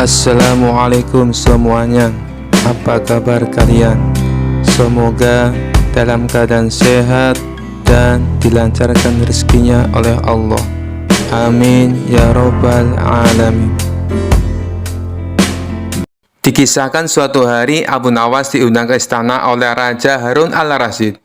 Assalamualaikum semuanya. Apa kabar kalian? Semoga dalam keadaan sehat dan dilancarkan rezekinya oleh Allah. Amin ya robbal alamin. Dikisahkan suatu hari Abu Nawas diundang ke istana oleh Raja Harun al-Rasyid.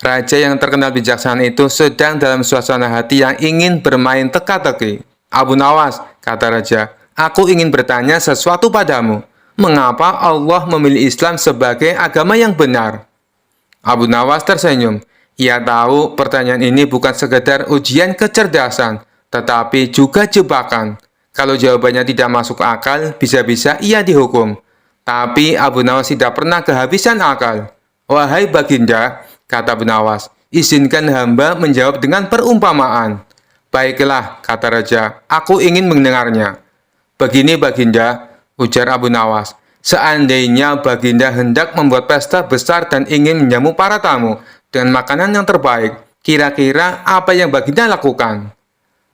Raja yang terkenal bijaksana itu sedang dalam suasana hati yang ingin bermain teka-teki. "Abu Nawas," kata raja, "aku ingin bertanya sesuatu padamu. Mengapa Allah memilih Islam sebagai agama yang benar?" Abu Nawas tersenyum. Ia tahu pertanyaan ini bukan sekedar ujian kecerdasan, tetapi juga jebakan. Kalau jawabannya tidak masuk akal, bisa-bisa ia dihukum. Tapi Abu Nawas tidak pernah kehabisan akal. "Wahai Baginda," kata Abu Nawas, "izinkan hamba menjawab dengan perumpamaan." "Baiklah," kata raja, "aku ingin mendengarnya." "Begini Baginda," ujar Abu Nawas, "seandainya Baginda hendak membuat pesta besar dan ingin menjamu para tamu dengan makanan yang terbaik, kira-kira apa yang Baginda lakukan?"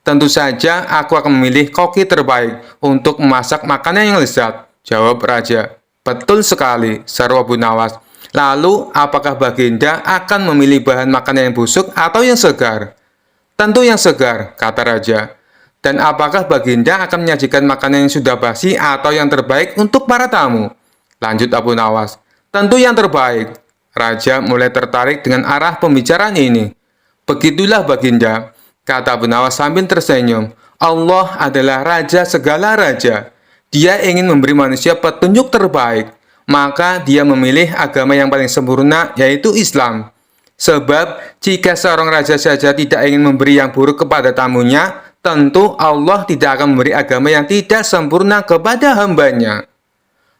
"Tentu saja aku akan memilih koki terbaik untuk memasak makanan yang lezat," jawab raja. "Betul sekali," seru Abu Nawas. "Lalu apakah Baginda akan memilih bahan makanan yang busuk atau yang segar?" "Tentu yang segar," kata raja. "Dan apakah Baginda akan menyajikan makanan yang sudah basi atau yang terbaik untuk para tamu?" lanjut Abu Nawas. "Tentu yang terbaik." Raja mulai tertarik dengan arah pembicaraan ini. "Begitulah Baginda," kata Abu Nawas sambil tersenyum. "Allah adalah raja segala raja. Dia ingin memberi manusia petunjuk terbaik. Maka dia memilih agama yang paling sempurna, yaitu Islam. Sebab jika seorang raja saja tidak ingin memberi yang buruk kepada tamunya, tentu Allah tidak akan memberi agama yang tidak sempurna kepada hambanya."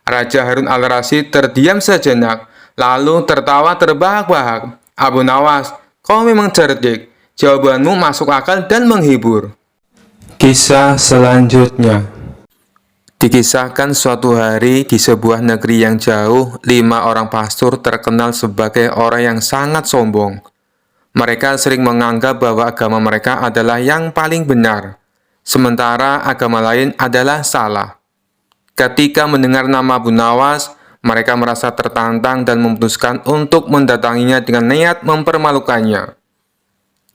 Raja Harun al-Rasyid terdiam sejenak, lalu tertawa terbahak-bahak. "Abu Nawas, kau memang cerdik. Jawabanmu masuk akal dan menghibur." Kisah selanjutnya. Dikisahkan suatu hari di sebuah negeri yang jauh, 5 orang pastor terkenal sebagai orang yang sangat sombong. Mereka sering menganggap bahwa agama mereka adalah yang paling benar, sementara agama lain adalah salah. Ketika mendengar nama Abu Nawas, mereka merasa tertantang dan memutuskan untuk mendatanginya dengan niat mempermalukannya.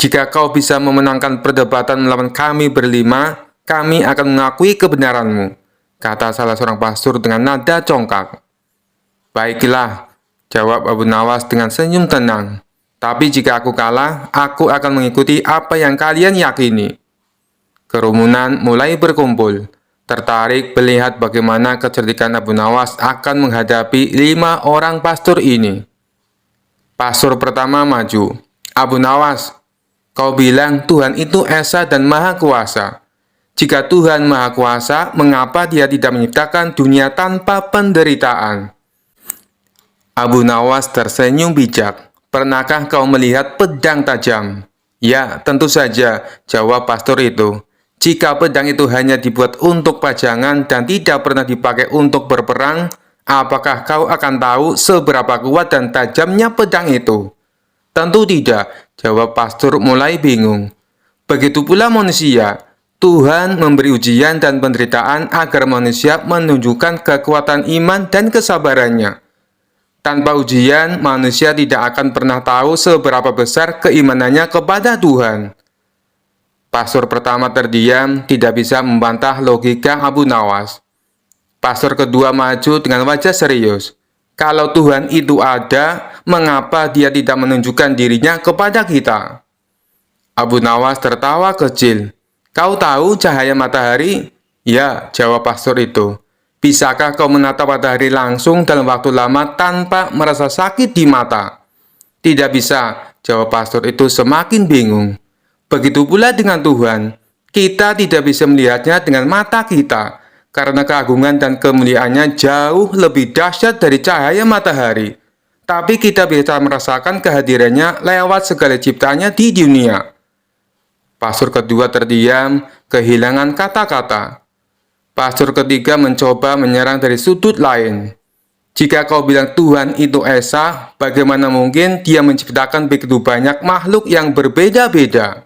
"Jika kau bisa memenangkan perdebatan melawan kami berlima, kami akan mengakui kebenaranmu," kata salah seorang pastor dengan nada congkak. "Baiklah," jawab Abu Nawas dengan senyum tenang. "Tapi jika aku kalah, aku akan mengikuti apa yang kalian yakini." Kerumunan mulai berkumpul, tertarik melihat bagaimana kecerdikan Abu Nawas akan menghadapi 5 orang pastor ini. Pastor pertama maju. "Abu Nawas, kau bilang Tuhan itu Esa dan Maha Kuasa. Jika Tuhan Maha Kuasa, mengapa Dia tidak menciptakan dunia tanpa penderitaan?" Abu Nawas tersenyum bijak. "Pernahkah kau melihat pedang tajam?" "Ya, tentu saja," jawab pastor itu. "Jika pedang itu hanya dibuat untuk pajangan dan tidak pernah dipakai untuk berperang, apakah kau akan tahu seberapa kuat dan tajamnya pedang itu?" "Tentu tidak," jawab pastor mulai bingung. "Begitu pula manusia. Tuhan memberi ujian dan penderitaan agar manusia menunjukkan kekuatan iman dan kesabarannya. Tanpa ujian, manusia tidak akan pernah tahu seberapa besar keimanannya kepada Tuhan." Pastor pertama terdiam, tidak bisa membantah logika Abu Nawas. Pastor kedua maju dengan wajah serius. "Kalau Tuhan itu ada, mengapa Dia tidak menunjukkan dirinya kepada kita?" Abu Nawas tertawa kecil. "Kau tahu cahaya matahari?" "Ya," jawab pastor itu. "Bisakah kau menatap matahari langsung dalam waktu lama tanpa merasa sakit di mata?" "Tidak bisa," jawab pastor itu semakin bingung. "Begitu pula dengan Tuhan. Kita tidak bisa melihatnya dengan mata kita, karena keagungan dan kemuliaannya jauh lebih dahsyat dari cahaya matahari. Tapi kita bisa merasakan kehadirannya lewat segala ciptaannya di dunia." Pastor kedua terdiam, kehilangan kata-kata. Pastor ketiga mencoba menyerang dari sudut lain. "Jika kau bilang Tuhan itu Esa, bagaimana mungkin Dia menciptakan begitu banyak makhluk yang berbeda-beda?"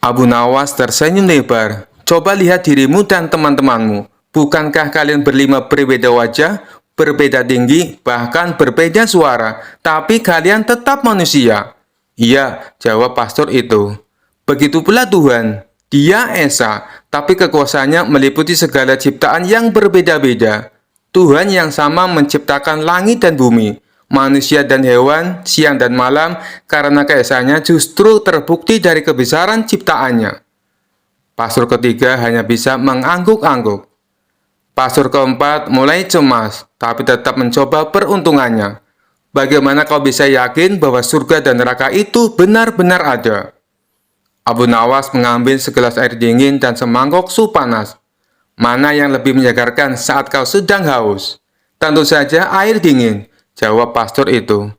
Abu Nawas tersenyum lebar. "Coba lihat dirimu dan teman-temanmu. Bukankah kalian berlima berbeda wajah, berbeda tinggi, bahkan berbeda suara, tapi kalian tetap manusia?" "Iya," jawab pastor itu. "Begitu pula Tuhan. Dia Esa, tapi kekuasaannya meliputi segala ciptaan yang berbeda-beda. Tuhan yang sama menciptakan langit dan bumi, manusia dan hewan, siang dan malam, karena keesaannya justru terbukti dari kebesaran ciptaannya." Pastor ketiga hanya bisa mengangguk-angguk. Pastor keempat mulai cemas, tapi tetap mencoba peruntungannya. "Bagaimana kau bisa yakin bahwa surga dan neraka itu benar-benar ada?" Abu Nawas mengambil segelas air dingin dan semangkok sup panas. "Mana yang lebih menyegarkan saat kau sedang haus?" "Tentu saja air dingin," jawab pastor itu.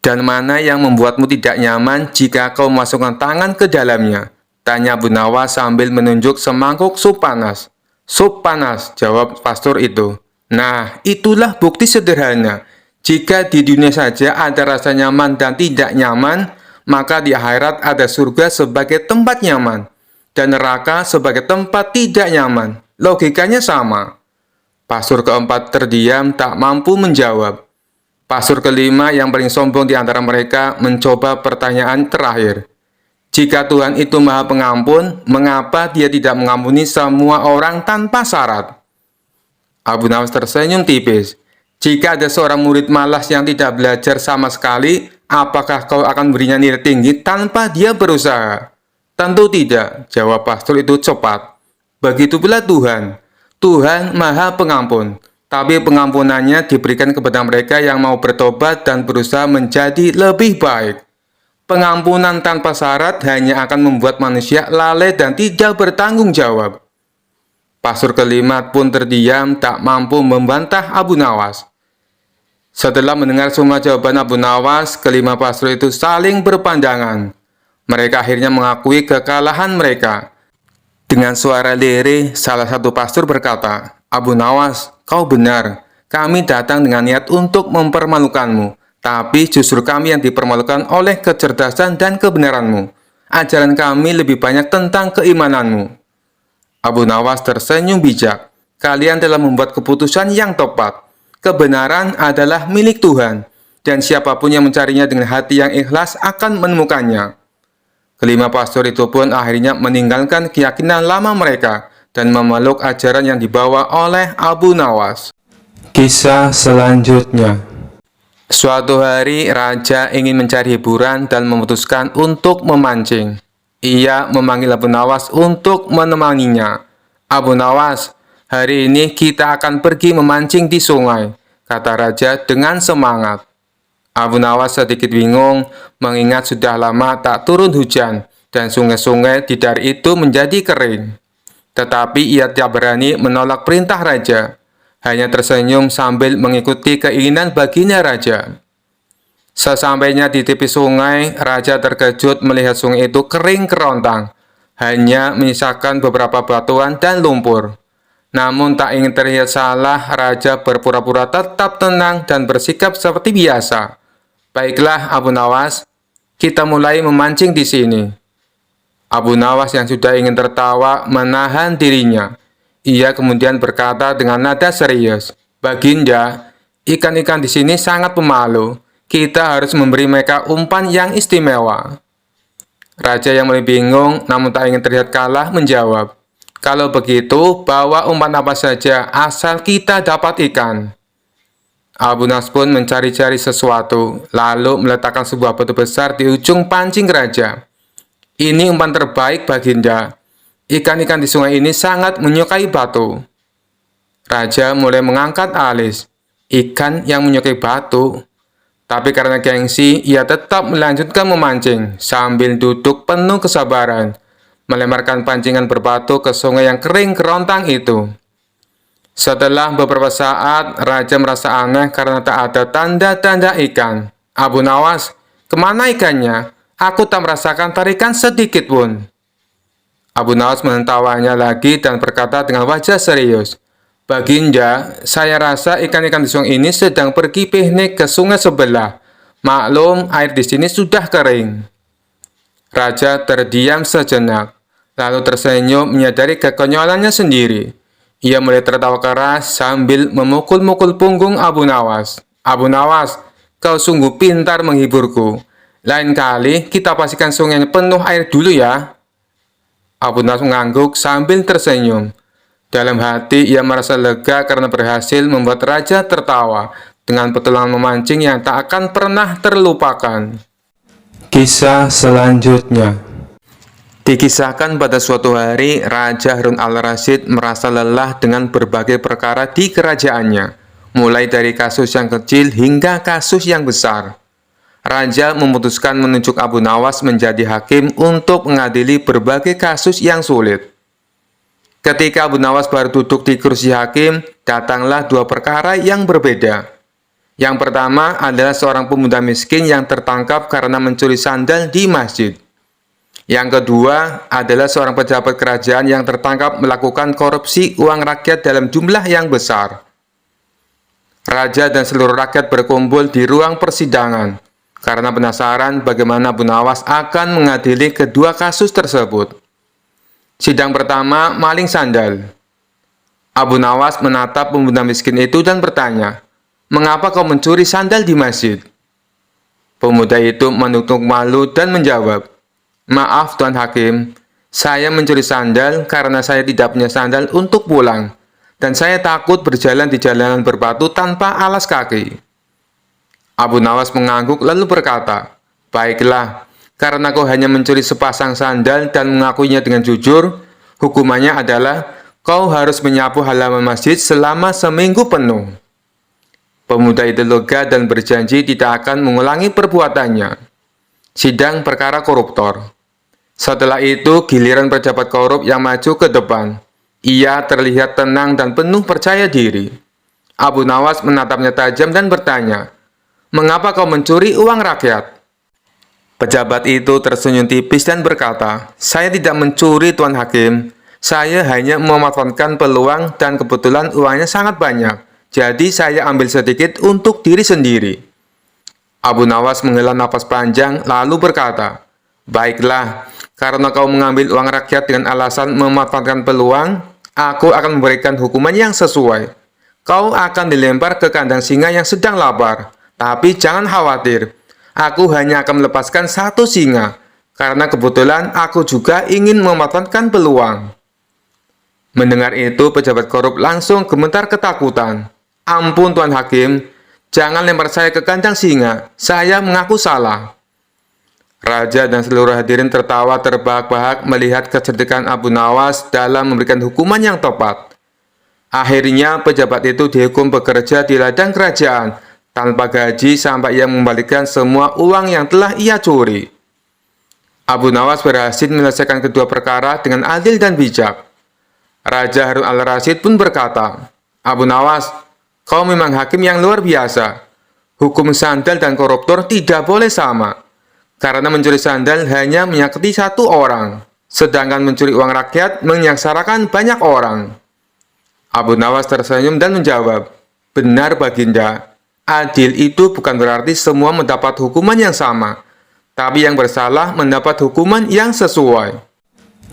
"Dan mana yang membuatmu tidak nyaman jika kau memasukkan tangan ke dalamnya?" tanya Abu Nawas sambil menunjuk semangkuk sup panas. "Sup panas," jawab pastor itu. "Nah, itulah bukti sederhana. Jika di dunia saja ada rasa nyaman dan tidak nyaman, maka di akhirat ada surga sebagai tempat nyaman, dan neraka sebagai tempat tidak nyaman. Logikanya sama." Pastor keempat terdiam, tak mampu menjawab. Pastor kelima yang paling sombong di antara mereka mencoba pertanyaan terakhir. "Jika Tuhan itu Maha Pengampun, mengapa Dia tidak mengampuni semua orang tanpa syarat?" Abu Nawas tersenyum tipis. "Jika ada seorang murid malas yang tidak belajar sama sekali, apakah kau akan berinya nilai tinggi tanpa dia berusaha?" "Tentu tidak," jawab pastor itu cepat. "Begitu pula Tuhan. Tuhan Maha Pengampun, tapi pengampunannya diberikan kepada mereka yang mau bertobat dan berusaha menjadi lebih baik. Pengampunan tanpa syarat hanya akan membuat manusia lalai dan tidak bertanggung jawab." Pastor kelima pun terdiam, tak mampu membantah Abu Nawas. Setelah mendengar semua jawaban Abu Nawas, kelima pastor itu saling berpandangan. Mereka akhirnya mengakui kekalahan mereka. Dengan suara lirih, salah satu pastor berkata, "Abu Nawas, kau benar. Kami datang dengan niat untuk mempermalukanmu, tapi justru kami yang dipermalukan oleh kecerdasan dan kebenaranmu. Ajaran kami lebih banyak tentang keimananmu." Abu Nawas tersenyum bijak. "Kalian telah membuat keputusan yang tepat. Kebenaran adalah milik Tuhan, dan siapapun yang mencarinya dengan hati yang ikhlas akan menemukannya." Kelima pastor itu pun akhirnya meninggalkan keyakinan lama mereka dan memeluk ajaran yang dibawa oleh Abu Nawas. Kisah selanjutnya. Suatu hari, raja ingin mencari hiburan dan memutuskan untuk memancing. Ia memanggil Abu Nawas untuk menemaninya. "Abu Nawas, hari ini kita akan pergi memancing di sungai," kata raja dengan semangat. Abu Nawas sedikit bingung, mengingat sudah lama tak turun hujan, dan sungai-sungai di daerah itu menjadi kering. Tetapi ia tidak berani menolak perintah raja, hanya tersenyum sambil mengikuti keinginan baginda raja. Sesampainya di tepi sungai, raja terkejut melihat sungai itu kering kerontang, hanya menyisakan beberapa batuan dan lumpur. Namun tak ingin terlihat salah, raja berpura-pura tetap tenang dan bersikap seperti biasa. "Baiklah, Abu Nawas, kita mulai memancing di sini." Abu Nawas yang sudah ingin tertawa menahan dirinya. Ia kemudian berkata dengan nada serius, "Baginda, ikan-ikan di sini sangat pemalu. Kita harus memberi mereka umpan yang istimewa." Raja yang mulai bingung namun tak ingin terlihat kalah menjawab, "Kalau begitu, bawa umpan apa saja asal kita dapat ikan." Abu Nawas pun mencari-cari sesuatu, lalu meletakkan sebuah batu besar di ujung pancing raja. "Ini umpan terbaik, Baginda. Ikan-ikan di sungai ini sangat menyukai batu." Raja mulai mengangkat alis. Ikan yang menyukai batu? Tapi karena gengsi, ia tetap melanjutkan memancing sambil duduk penuh kesabaran, melemparkan pancingan berbatu ke sungai yang kering kerontang itu. Setelah beberapa saat, raja merasa aneh karena tak ada tanda-tanda ikan. "Abu Nawas, kemana ikannya? Aku tak merasakan tarikan sedikit pun." Abu Nawas menentawanya lagi dan berkata dengan wajah serius, "Baginda, saya rasa ikan-ikan di sungai ini sedang pergi piknik ke sungai sebelah. Maklum, air di sini sudah kering." Raja terdiam sejenak, lalu tersenyum menyadari kekonyolannya sendiri. Ia mulai tertawa keras sambil memukul-mukul punggung Abu Nawas. Abu Nawas, kau sungguh pintar menghiburku. Lain kali kita pastikan sungainya penuh air dulu ya. Abu Nawas mengangguk sambil tersenyum. Dalam hati ia merasa lega karena berhasil membuat raja tertawa dengan petualangan memancing yang tak akan pernah terlupakan. Kisah selanjutnya. Dikisahkan pada suatu hari, Raja Harun al-Rasyid merasa lelah dengan berbagai perkara di kerajaannya, mulai dari kasus yang kecil hingga kasus yang besar. Raja memutuskan menunjuk Abu Nawas menjadi hakim untuk mengadili berbagai kasus yang sulit. Ketika Abu Nawas baru duduk di kursi hakim, datanglah dua perkara yang berbeda. Yang pertama adalah seorang pemuda miskin yang tertangkap karena mencuri sandal di masjid. Yang kedua adalah seorang pejabat kerajaan yang tertangkap melakukan korupsi uang rakyat dalam jumlah yang besar. Raja dan seluruh rakyat berkumpul di ruang persidangan karena penasaran bagaimana Abu Nawas akan mengadili kedua kasus tersebut. Sidang pertama, maling sandal. Abu Nawas menatap pemuda miskin itu dan bertanya, "Mengapa kau mencuri sandal di masjid?" Pemuda itu menunduk malu dan menjawab, "Maaf Tuan Hakim, saya mencuri sandal karena saya tidak punya sandal untuk pulang, dan saya takut berjalan di jalanan berbatu tanpa alas kaki." Abu Nawas mengangguk lalu berkata, "Baiklah, karena kau hanya mencuri sepasang sandal dan mengakuinya dengan jujur, hukumannya adalah kau harus menyapu halaman masjid selama seminggu penuh." Pemuda itu lega dan berjanji tidak akan mengulangi perbuatannya. Sidang perkara koruptor. Setelah itu, giliran pejabat korup yang maju ke depan. Ia terlihat tenang dan penuh percaya diri. Abu Nawas menatapnya tajam dan bertanya, "Mengapa kau mencuri uang rakyat?" Pejabat itu tersenyum tipis dan berkata, "Saya tidak mencuri Tuan Hakim. Saya hanya memanfaatkan peluang dan kebetulan uangnya sangat banyak. Jadi saya ambil sedikit untuk diri sendiri." Abu Nawas menghela napas panjang lalu berkata, "Baiklah, karena kau mengambil uang rakyat dengan alasan memanfaatkan peluang, aku akan memberikan hukuman yang sesuai. Kau akan dilempar ke kandang singa yang sedang lapar. Tapi jangan khawatir, aku hanya akan melepaskan satu singa, karena kebetulan aku juga ingin memanfaatkan peluang." Mendengar itu, pejabat korup langsung gemetar ketakutan. "Ampun Tuan Hakim, jangan lempar saya ke kandang singa, saya mengaku salah." Raja dan seluruh hadirin tertawa terbahak-bahak melihat kecerdikan Abu Nawas dalam memberikan hukuman yang tepat. Akhirnya pejabat itu dihukum bekerja di ladang kerajaan tanpa gaji sampai ia mengembalikan semua uang yang telah ia curi. Abu Nawas berhasil menyelesaikan kedua perkara dengan adil dan bijak. Raja Harun al-Rasyid pun berkata, "Abu Nawas, kau memang hakim yang luar biasa. Hukum sandal dan koruptor tidak boleh sama. Karena mencuri sandal hanya menyakiti satu orang, sedangkan mencuri uang rakyat menyengsarakan banyak orang." Abu Nawas tersenyum dan menjawab, "Benar Baginda, adil itu bukan berarti semua mendapat hukuman yang sama, tapi yang bersalah mendapat hukuman yang sesuai."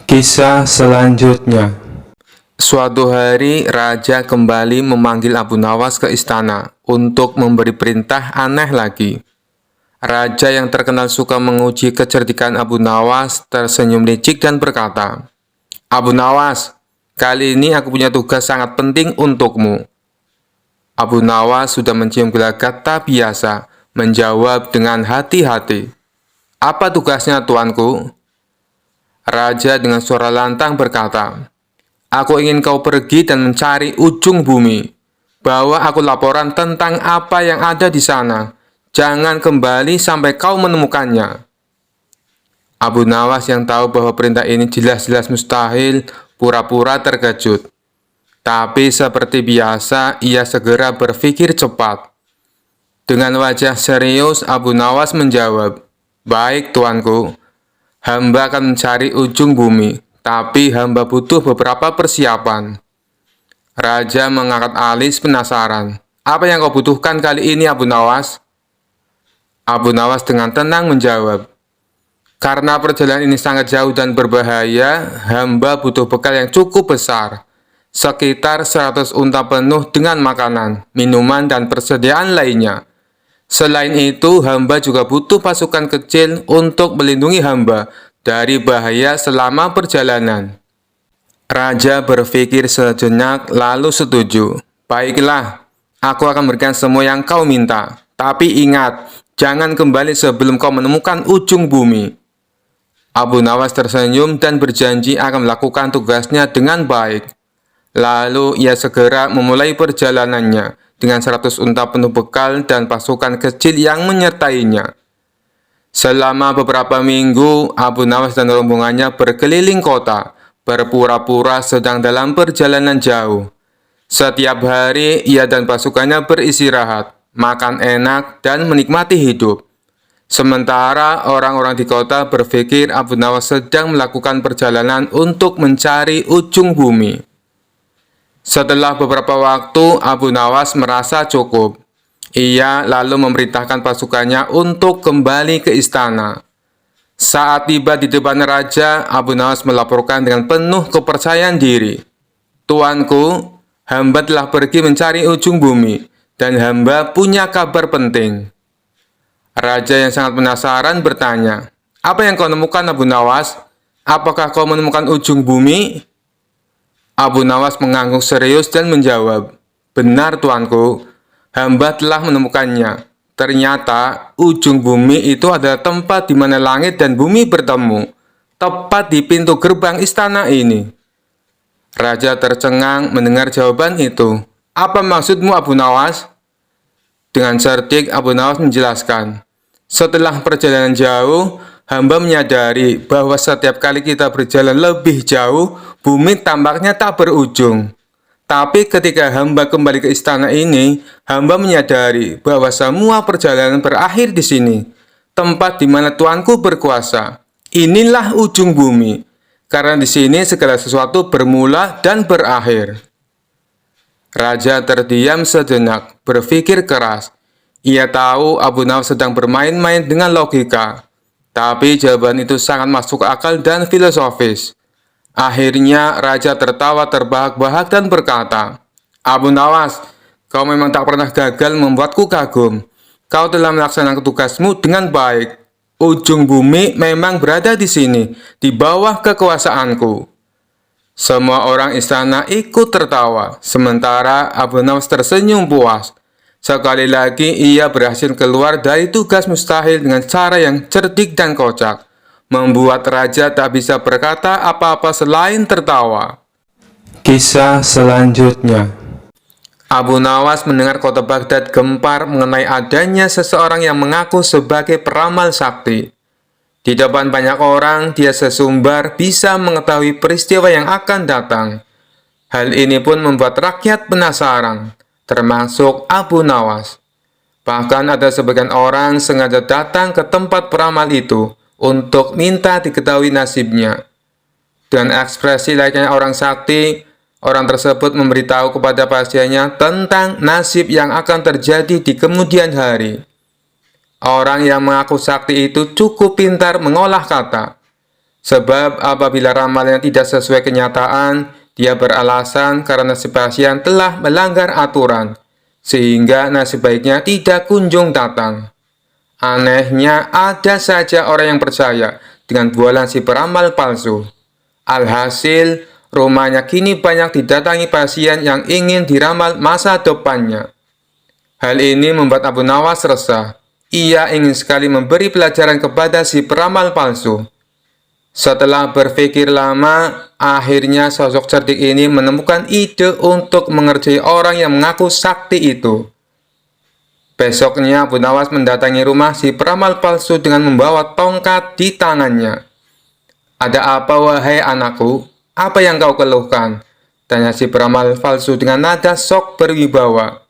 Kisah selanjutnya. Suatu hari, Raja kembali memanggil Abu Nawas ke istana untuk memberi perintah aneh lagi. Raja yang terkenal suka menguji kecerdikan Abu Nawas tersenyum licik dan berkata, "Abu Nawas, kali ini aku punya tugas sangat penting untukmu." Abu Nawas sudah mencium gelagat tak biasa, menjawab dengan hati-hati, "Apa tugasnya, tuanku?" Raja dengan suara lantang berkata, "Aku ingin kau pergi dan mencari ujung bumi. Bawa aku laporan tentang apa yang ada di sana. Jangan kembali sampai kau menemukannya." Abu Nawas yang tahu bahwa perintah ini jelas-jelas mustahil, pura-pura terkejut. Tapi seperti biasa, ia segera berpikir cepat. Dengan wajah serius, Abu Nawas menjawab, "Baik, tuanku. Hamba akan mencari ujung bumi, tapi hamba butuh beberapa persiapan." Raja mengangkat alis penasaran. "Apa yang kau butuhkan kali ini, Abu Nawas?" Abu Nawas dengan tenang menjawab, "Karena perjalanan ini sangat jauh dan berbahaya, hamba butuh bekal yang cukup besar. sekitar 100 unta penuh dengan makanan, minuman, dan persediaan lainnya. Selain itu, hamba juga butuh pasukan kecil untuk melindungi hamba dari bahaya selama perjalanan. Raja berpikir sejenak lalu setuju. Baiklah, aku akan berikan semua yang kau minta. Tapi ingat, jangan kembali sebelum kau menemukan ujung bumi. Abu Nawas tersenyum dan berjanji akan melakukan tugasnya dengan baik. Lalu ia segera memulai perjalanannya dengan 100 unta penuh bekal dan pasukan kecil yang menyertainya. Selama beberapa minggu, Abu Nawas dan rombongannya berkeliling kota, berpura-pura sedang dalam perjalanan jauh. Setiap hari, ia dan pasukannya beristirahat, makan enak, dan menikmati hidup. Sementara orang-orang di kota berpikir Abu Nawas sedang melakukan perjalanan untuk mencari ujung bumi. Setelah beberapa waktu, Abu Nawas merasa cukup. Ia lalu memerintahkan pasukannya untuk kembali ke istana. Saat tiba di depan raja, Abu Nawas melaporkan dengan penuh kepercayaan diri. "Tuanku, hamba telah pergi mencari ujung bumi, dan hamba punya kabar penting." Raja yang sangat penasaran bertanya, "Apa yang kau temukan, Abu Nawas? Apakah kau menemukan ujung bumi?" Abu Nawas mengangguk serius dan menjawab, "Benar, tuanku, hamba telah menemukannya. Ternyata ujung bumi itu adalah tempat di mana langit dan bumi bertemu, tepat di pintu gerbang istana ini." Raja tercengang mendengar jawaban itu. "Apa maksudmu, Abu Nawas?" Dengan cerdik, Abu Nawas menjelaskan, "Setelah perjalanan jauh, hamba menyadari bahwa setiap kali kita berjalan lebih jauh, bumi tampaknya tak berujung. Tapi ketika hamba kembali ke istana ini, hamba menyadari bahwa semua perjalanan berakhir di sini, tempat di mana tuanku berkuasa. Inilah ujung bumi, karena di sini segala sesuatu bermula dan berakhir." Raja terdiam sejenak, berpikir keras. Ia tahu Abu Nawas sedang bermain-main dengan logika, tapi jawaban itu sangat masuk akal dan filosofis. Akhirnya, Raja tertawa terbahak-bahak dan berkata, "Abu Nawas, kau memang tak pernah gagal membuatku kagum. Kau telah melaksanakan tugasmu dengan baik. Ujung bumi memang berada di sini, di bawah kekuasaanku." Semua orang istana ikut tertawa, sementara Abu Nawas tersenyum puas. Sekali lagi, ia berhasil keluar dari tugas mustahil dengan cara yang cerdik dan kocak, membuat raja tak bisa berkata apa-apa selain tertawa. Kisah selanjutnya. Abu Nawas mendengar kota Baghdad gempar mengenai adanya seseorang yang mengaku sebagai peramal sakti. Di depan banyak orang, dia sesumbar bisa mengetahui peristiwa yang akan datang. Hal ini pun membuat rakyat penasaran, termasuk Abu Nawas. Bahkan ada sebagian orang sengaja datang ke tempat peramal itu untuk minta diketahui nasibnya. Dengan ekspresi layaknya orang sakti, orang tersebut memberitahu kepada pasiennya tentang nasib yang akan terjadi di kemudian hari. Orang yang mengaku sakti itu cukup pintar mengolah kata. Sebab apabila ramalannya tidak sesuai kenyataan, dia beralasan karena si pasien telah melanggar aturan, sehingga nasib baiknya tidak kunjung datang. Anehnya, ada saja orang yang percaya dengan bualan si peramal palsu. Alhasil, rumahnya kini banyak didatangi pasien yang ingin diramal masa depannya. Hal ini membuat Abu Nawas resah. Ia ingin sekali memberi pelajaran kepada si peramal palsu. Setelah berpikir lama, akhirnya sosok cerdik ini menemukan ide untuk mengerjai orang yang mengaku sakti itu. Besoknya, Abu Nawas mendatangi rumah si peramal palsu dengan membawa tongkat di tangannya. "Ada apa, wahai anakku? Apa yang kau keluhkan?" tanya si peramal palsu dengan nada sok berwibawa.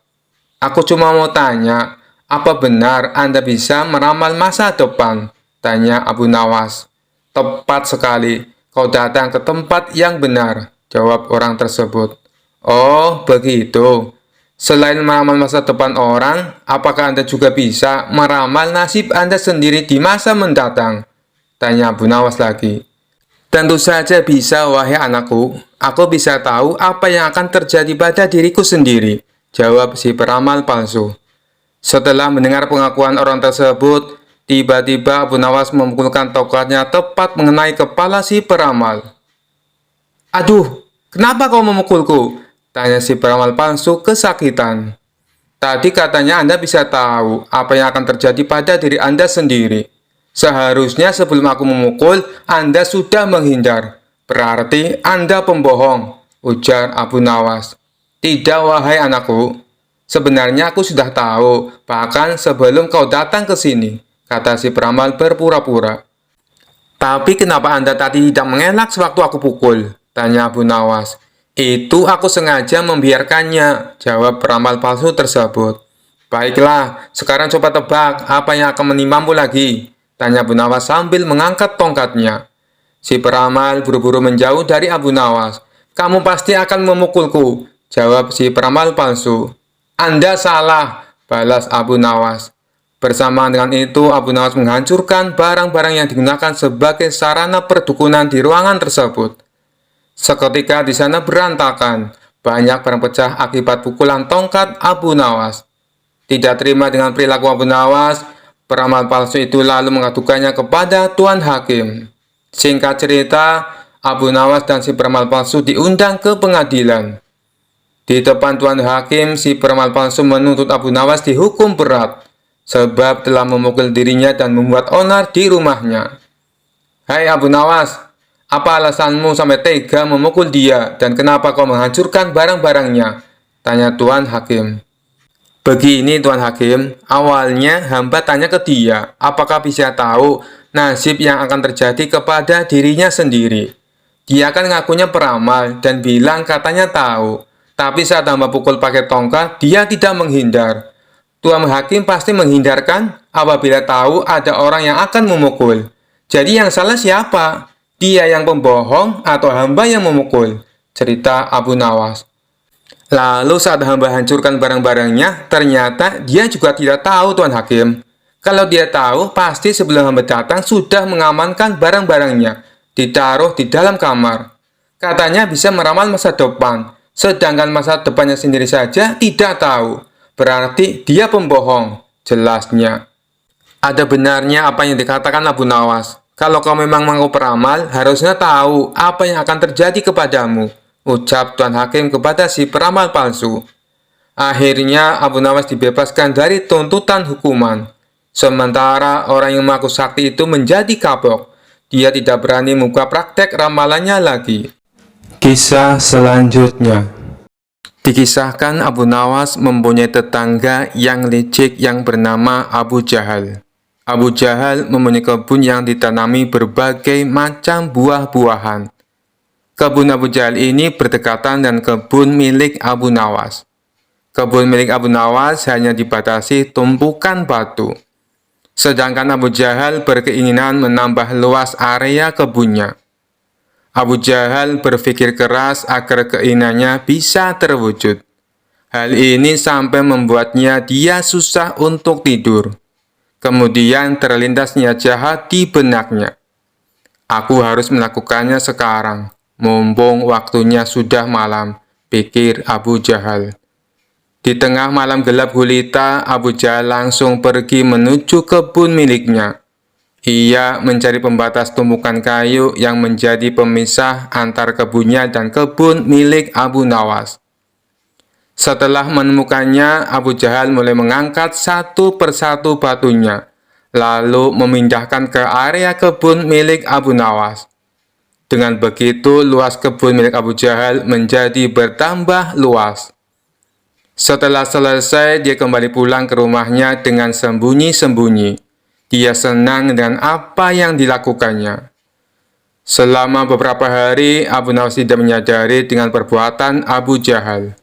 "Aku cuma mau tanya, apa benar Anda bisa meramal masa depan?" tanya Abu Nawas. "Tepat sekali, kau datang ke tempat yang benar," jawab orang tersebut. "Oh, begitu. Selain meramal masa depan orang, apakah Anda juga bisa meramal nasib Anda sendiri di masa mendatang?" tanya Abu Nawas lagi. Tentu saja bisa, wahai anakku. Aku bisa tahu apa yang akan terjadi pada diriku sendiri, jawab si peramal palsu. Setelah mendengar pengakuan orang tersebut, tiba-tiba Abu Nawas memukulkan tongkatnya tepat mengenai kepala si peramal. Aduh, kenapa kau memukulku? Tanya si peramal palsu kesakitan. Tadi katanya Anda bisa tahu apa yang akan terjadi pada diri Anda sendiri. Seharusnya sebelum aku memukul, Anda sudah menghindar. Berarti Anda pembohong, ujar Abu Nawas. Tidak, wahai anakku. Sebenarnya aku sudah tahu, bahkan sebelum kau datang ke sini, kata si peramal berpura-pura. Tapi kenapa Anda tadi tidak mengelak sewaktu aku pukul? Tanya Abu Nawas. Itu aku sengaja membiarkannya, jawab peramal palsu tersebut. Baiklah, sekarang coba tebak apa yang akan menimpamu lagi, tanya Abu Nawas sambil mengangkat tongkatnya. Si peramal buru-buru menjauh dari Abu Nawas. Kamu pasti akan memukulku, jawab si peramal palsu. Anda salah, balas Abu Nawas. Bersamaan dengan itu, Abu Nawas menghancurkan barang-barang yang digunakan sebagai sarana perdukunan di ruangan tersebut. Seketika di sana berantakan, banyak barang pecah akibat pukulan tongkat Abu Nawas. Tidak terima dengan perilaku Abu Nawas, peramal palsu itu lalu mengadukannya kepada Tuan Hakim. Singkat cerita, Abu Nawas dan si peramal palsu diundang ke pengadilan. Di depan Tuan Hakim, si peramal palsu menuntut Abu Nawas dihukum berat, sebab telah memukul dirinya dan membuat onar di rumahnya. Hai Abu Nawas, apa alasanmu sampai tega memukul dia dan kenapa kau menghancurkan barang-barangnya? Tanya Tuan Hakim. Begini Tuan Hakim, awalnya hamba tanya ke dia, apakah bisa tahu nasib yang akan terjadi kepada dirinya sendiri. Dia kan ngakunya peramal dan bilang katanya tahu, tapi saat hamba pukul pakai tongkat, dia tidak menghindar. Tuan Hakim pasti menghindarkan apabila tahu ada orang yang akan memukul. Jadi yang salah siapa? Dia yang pembohong atau hamba yang memukul? Cerita Abu Nawas. Lalu saat hamba hancurkan barang-barangnya, ternyata dia juga tidak tahu Tuan Hakim. Kalau dia tahu, pasti sebelum hamba datang sudah mengamankan barang-barangnya, ditaruh di dalam kamar. Katanya bisa meramal masa depan, sedangkan masa depannya sendiri saja tidak tahu. Berarti dia pembohong, jelasnya. Ada benarnya apa yang dikatakan Abu Nawas. Kalau kau memang mau peramal, harusnya tahu apa yang akan terjadi kepadamu, ucap Tuan Hakim kepada si peramal palsu. Akhirnya Abu Nawas dibebaskan dari tuntutan hukuman. Sementara orang yang mengaku sakti itu menjadi kapok. Dia tidak berani membuka praktek ramalannya lagi. Kisah selanjutnya. Dikisahkan Abu Nawas mempunyai tetangga yang licik yang bernama Abu Jahal. Abu Jahal mempunyai kebun yang ditanami berbagai macam buah-buahan. Kebun Abu Jahal ini berdekatan dengan kebun milik Abu Nawas. Kebun milik Abu Nawas hanya dibatasi tumpukan batu. Sedangkan Abu Jahal berkeinginan menambah luas area kebunnya. Abu Jahal berpikir keras agar keinginannya bisa terwujud. Hal ini sampai membuatnya dia susah untuk tidur. Kemudian terlintas niat jahat di benaknya. Aku harus melakukannya sekarang, mumpung waktunya sudah malam, pikir Abu Jahal. Di tengah malam gelap gulita, Abu Jahal langsung pergi menuju kebun miliknya. Ia mencari pembatas tumpukan kayu yang menjadi pemisah antar kebunnya dan kebun milik Abu Nawas. Setelah menemukannya, Abu Jahal mulai mengangkat satu persatu batunya, lalu memindahkan ke area kebun milik Abu Nawas. Dengan begitu, luas kebun milik Abu Jahal menjadi bertambah luas. Setelah selesai, dia kembali pulang ke rumahnya dengan sembunyi-sembunyi. Dia senang dengan apa yang dilakukannya. Selama beberapa hari, Abu Nawas tidak menyadari dengan perbuatan Abu Jahal.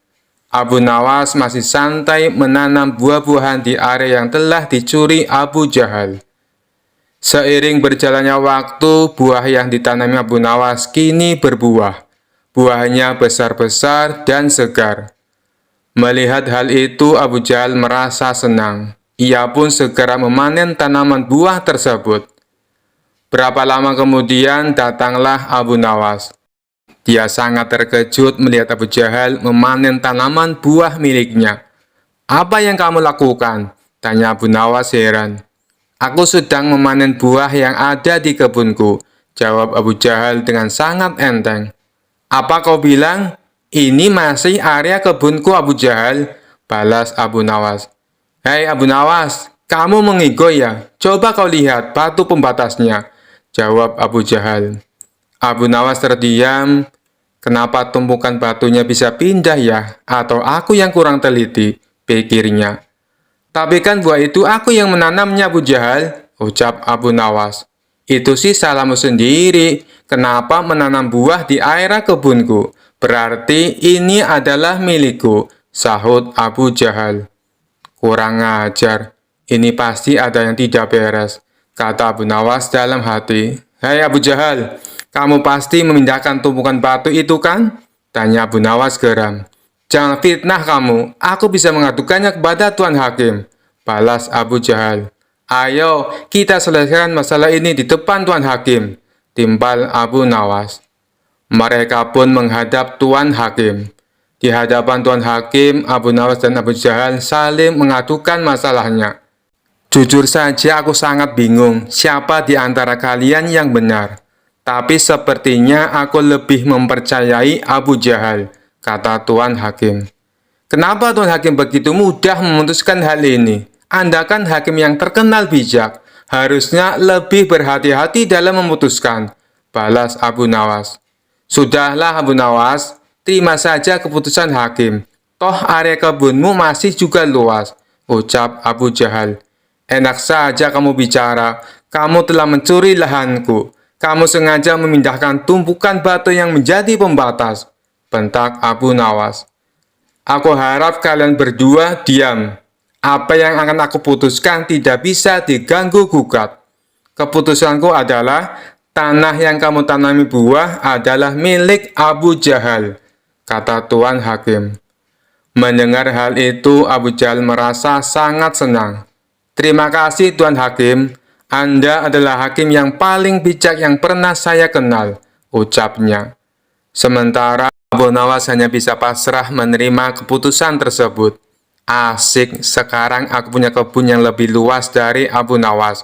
Abu Nawas masih santai menanam buah-buahan di area yang telah dicuri Abu Jahal. Seiring berjalannya waktu, buah yang ditanami Abu Nawas kini berbuah. Buahnya besar-besar dan segar. Melihat hal itu, Abu Jahal merasa senang. Ia pun segera memanen tanaman buah tersebut. Berapa lama kemudian datanglah Abu Nawas. Dia sangat terkejut melihat Abu Jahal memanen tanaman buah miliknya. "Apa yang kamu lakukan?" tanya Abu Nawas heran. "Aku sedang memanen buah yang ada di kebunku," jawab Abu Jahal dengan sangat enteng. "Apa kau bilang? Ini masih area kebunku, Abu Jahal," balas Abu Nawas. "Hei Abu Nawas, kamu mengigo ya? Coba kau lihat batu pembatasnya," jawab Abu Jahal. Abu Nawas terdiam. "Kenapa tumpukan batunya bisa pindah ya? Atau aku yang kurang teliti?" pikirnya. "Tapi kan buah itu aku yang menanamnya, Abu Jahal," ucap Abu Nawas. "Itu sih salahmu sendiri. Kenapa menanam buah di area kebunku? Berarti ini adalah milikku," sahut Abu Jahal. "Kurang ajar. Ini pasti ada yang tidak beres," kata Abu Nawas dalam hati. "Hei Abu Jahal, kamu pasti memindahkan tumpukan batu itu kan?" tanya Abu Nawas geram. "Jangan fitnah kamu, aku bisa mengadukannya kepada Tuan Hakim," balas Abu Jahal. "Ayo, kita selesaikan masalah ini di depan Tuan Hakim," timpal Abu Nawas. Mereka pun menghadap Tuan Hakim. Di hadapan Tuan Hakim, Abu Nawas dan Abu Jahal saling mengadukan masalahnya. "Jujur saja aku sangat bingung siapa di antara kalian yang benar. Tapi sepertinya aku lebih mempercayai Abu Jahal," kata Tuan Hakim. "Kenapa Tuan Hakim begitu mudah memutuskan hal ini? Anda kan hakim yang terkenal bijak. Harusnya lebih berhati-hati dalam memutuskan," balas Abu Nawas. "Sudahlah Abu Nawas, terima saja keputusan hakim. Toh area kebunmu masih juga luas," ucap Abu Jahal. "Enak saja kamu bicara. Kamu telah mencuri lahanku. Kamu sengaja memindahkan tumpukan batu yang menjadi pembatas," bentak Abu Nawas. "Aku harap kalian berdua diam. Apa yang akan aku putuskan tidak bisa diganggu-gugat. Keputusanku adalah tanah yang kamu tanami buah adalah milik Abu Jahal," kata Tuan Hakim. Mendengar hal itu, Abu Jahal merasa sangat senang. "Terima kasih Tuan Hakim, Anda adalah hakim yang paling bijak yang pernah saya kenal," ucapnya. Sementara Abu Nawas hanya bisa pasrah menerima keputusan tersebut. "Asik, sekarang aku punya kebun yang lebih luas dari Abu Nawas,"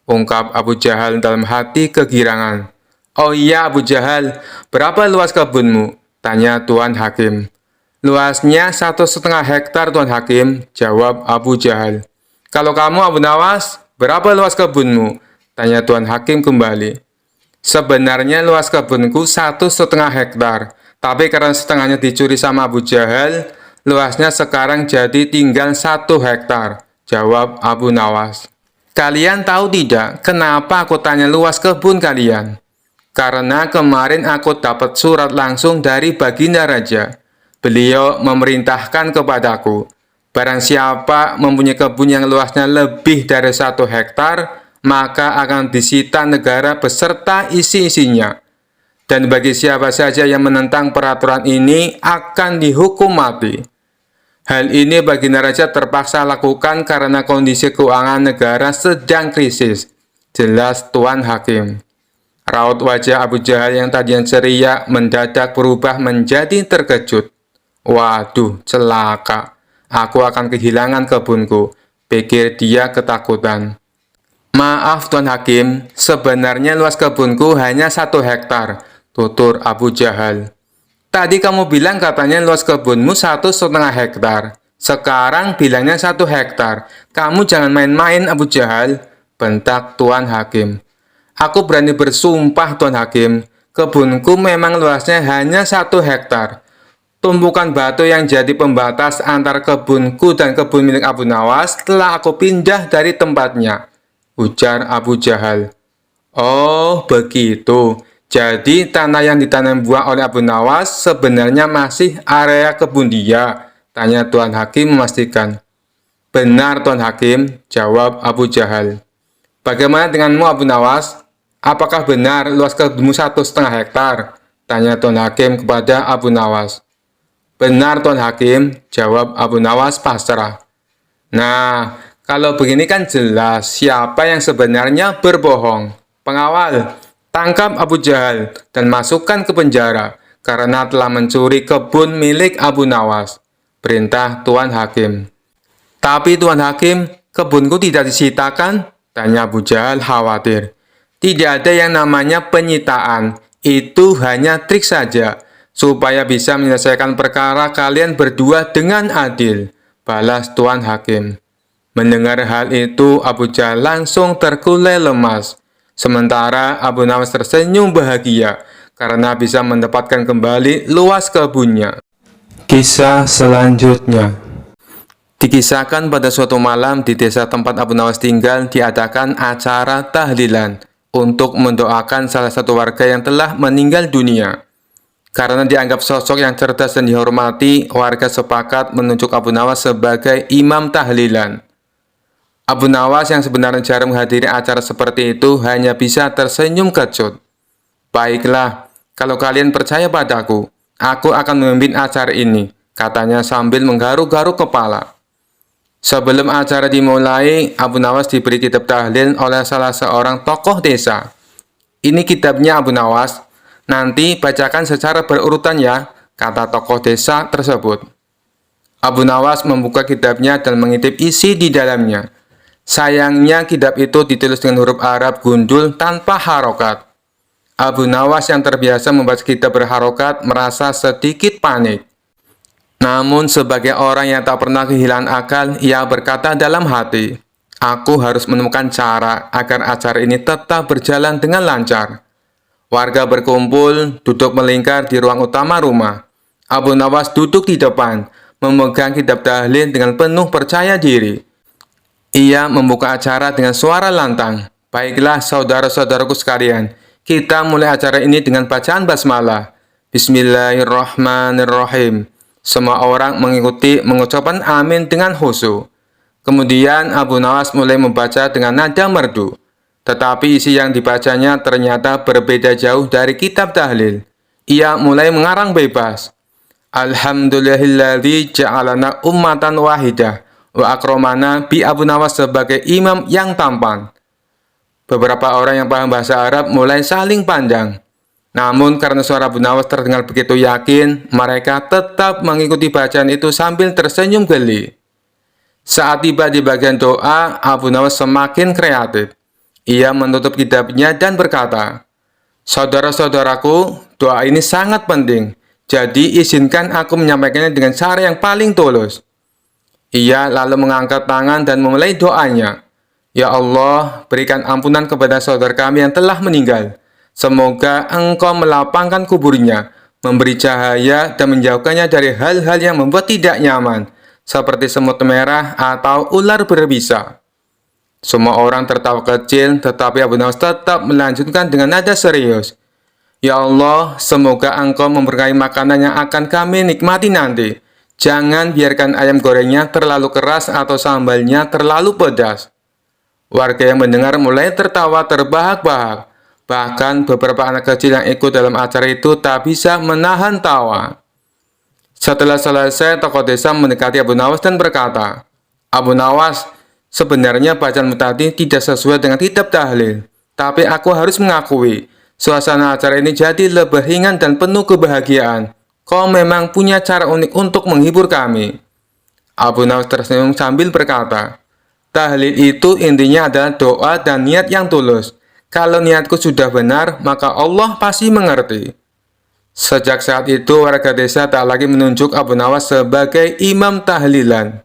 ungkap Abu Jahal dalam hati kegirangan. "Oh iya Abu Jahal, berapa luas kebunmu?" tanya Tuan Hakim. "Luasnya 1,5 hektar Tuan Hakim," jawab Abu Jahal. "Kalau kamu Abu Nawas, berapa luas kebunmu?" tanya Tuan Hakim kembali. "Sebenarnya luas kebunku 1,5 hektar, tapi karena setengahnya dicuri sama Abu Jahal, luasnya sekarang jadi tinggal 1 hektar, jawab Abu Nawas. "Kalian tahu tidak kenapa aku tanya luas kebun kalian? Karena kemarin aku dapat surat langsung dari Baginda Raja. Beliau memerintahkan kepadaku, barang siapa mempunyai kebun yang luasnya lebih dari 1 hektar, maka akan disita negara beserta isi-isinya. Dan bagi siapa saja yang menentang peraturan ini akan dihukum mati. Hal ini Baginda Raja terpaksa lakukan karena kondisi keuangan negara sedang krisis," jelas Tuan Hakim. Raut wajah Abu Jahal yang tadinya ceria mendadak berubah menjadi terkejut. "Waduh, celaka. Aku akan kehilangan kebunku," pikir dia ketakutan. "Maaf Tuan Hakim, sebenarnya luas kebunku hanya 1 hektar, tutur Abu Jahal. "Tadi kamu bilang katanya luas kebunmu 1,5 hektar. Sekarang bilangnya 1 hektar. Kamu jangan main-main Abu Jahal," bentak Tuan Hakim. "Aku berani bersumpah Tuan Hakim, kebunku memang luasnya hanya 1 hektar. Tumpukan batu yang jadi pembatas antara kebunku dan kebun milik Abu Nawas telah aku pindah dari tempatnya," ujar Abu Jahal. "Oh, begitu. Jadi tanah yang ditanam buah oleh Abu Nawas sebenarnya masih area kebun dia?" tanya Tuan Hakim memastikan. "Benar Tuan Hakim," jawab Abu Jahal. "Bagaimana denganmu Abu Nawas? Apakah benar luas kebunmu 1,5 hektar?" tanya Tuan Hakim kepada Abu Nawas. "Benar Tuan Hakim," jawab Abu Nawas pasrah. "Nah, kalau begini kan jelas siapa yang sebenarnya berbohong," "Pengawal, tangkap Abu Jahal dan masukkan ke penjara karena telah mencuri kebun milik Abu Nawas," perintah Tuan Hakim. "Tapi Tuan Hakim, kebunku tidak disitakan?" tanya Abu Jahal khawatir. "Tidak ada yang namanya penyitaan, itu hanya trik saja, supaya bisa menyelesaikan perkara kalian berdua dengan adil," balas Tuan Hakim. Mendengar hal itu, Abu Jahal langsung terkulai lemas. Sementara Abu Nawas tersenyum bahagia karena bisa mendapatkan kembali luas kebunnya. Kisah selanjutnya dikisahkan pada suatu malam di desa tempat Abu Nawas tinggal diadakan acara tahlilan untuk mendoakan salah satu warga yang telah meninggal dunia. Karena dianggap sosok yang cerdas dan dihormati, warga sepakat menunjuk Abu Nawas sebagai imam tahlilan. Abu Nawas yang sebenarnya jarang menghadiri acara seperti itu hanya bisa tersenyum kecut. "Baiklah, kalau kalian percaya padaku, aku akan memimpin acara ini," katanya sambil menggaruk-garuk kepala. Sebelum acara dimulai, Abu Nawas diberi kitab tahlil oleh salah seorang tokoh desa. "Ini kitabnya Abu Nawas, nanti bacakan secara berurutan ya," kata tokoh desa tersebut. Abu Nawas membuka kitabnya dan mengintip isi di dalamnya. Sayangnya kitab itu ditulis dengan huruf Arab gundul tanpa harokat. Abu Nawas yang terbiasa membaca kitab berharokat merasa sedikit panik. Namun sebagai orang yang tak pernah kehilangan akal, ia berkata dalam hati, "Aku harus menemukan cara agar acara ini tetap berjalan dengan lancar." Warga berkumpul, duduk melingkar di ruang utama rumah. Abu Nawas duduk di depan, memegang kitab tahlil dengan penuh percaya diri. Ia membuka acara dengan suara lantang. "Baiklah saudara-saudaraku sekalian, kita mulai acara ini dengan bacaan basmalah. Bismillahirrahmanirrahim." Semua orang mengikuti mengucapkan amin dengan khusyuk. Kemudian Abu Nawas mulai membaca dengan nada merdu. Tetapi isi yang dibacanya ternyata berbeda jauh dari kitab tahlil. Ia mulai mengarang bebas. "Alhamdulillahilladzi ja'alana ummatan wahidah wa akromana bi Abu Nawas sebagai imam yang tampan." Beberapa orang yang paham bahasa Arab mulai saling pandang. Namun karena suara Abu Nawas terdengar begitu yakin, mereka tetap mengikuti bacaan itu sambil tersenyum geli. Saat tiba di bagian doa, Abu Nawas semakin kreatif. Ia menutup kitabnya dan berkata, "Saudara-saudaraku, doa ini sangat penting, jadi izinkan aku menyampaikannya dengan cara yang paling tulus." Ia lalu mengangkat tangan dan memulai doanya. "Ya Allah, berikan ampunan kepada saudara kami yang telah meninggal. Semoga Engkau melapangkan kuburnya, memberi cahaya dan menjauhkannya dari hal-hal yang membuat tidak nyaman, seperti semut merah atau ular berbisa." Semua orang tertawa kecil, tetapi Abu Nawas tetap melanjutkan dengan nada serius. "Ya Allah, semoga Engkau memberkahi makanan yang akan kami nikmati nanti. Jangan biarkan ayam gorengnya terlalu keras atau sambalnya terlalu pedas." Warga yang mendengar mulai tertawa terbahak-bahak. Bahkan beberapa anak kecil yang ikut dalam acara itu tak bisa menahan tawa. Setelah selesai, tokoh desa mendekati Abu Nawas dan berkata, "Abu Nawas, sebenarnya bacaanmu tadi tidak sesuai dengan kitab tahlil. Tapi aku harus mengakui, suasana acara ini jadi lebih ringan dan penuh kebahagiaan. Kau memang punya cara unik untuk menghibur kami." Abu Nawas tersenyum sambil berkata, "Tahlil itu intinya adalah doa dan niat yang tulus. Kalau niatku sudah benar, maka Allah pasti mengerti." Sejak saat itu, warga desa tak lagi menunjuk Abu Nawas sebagai imam tahlilan.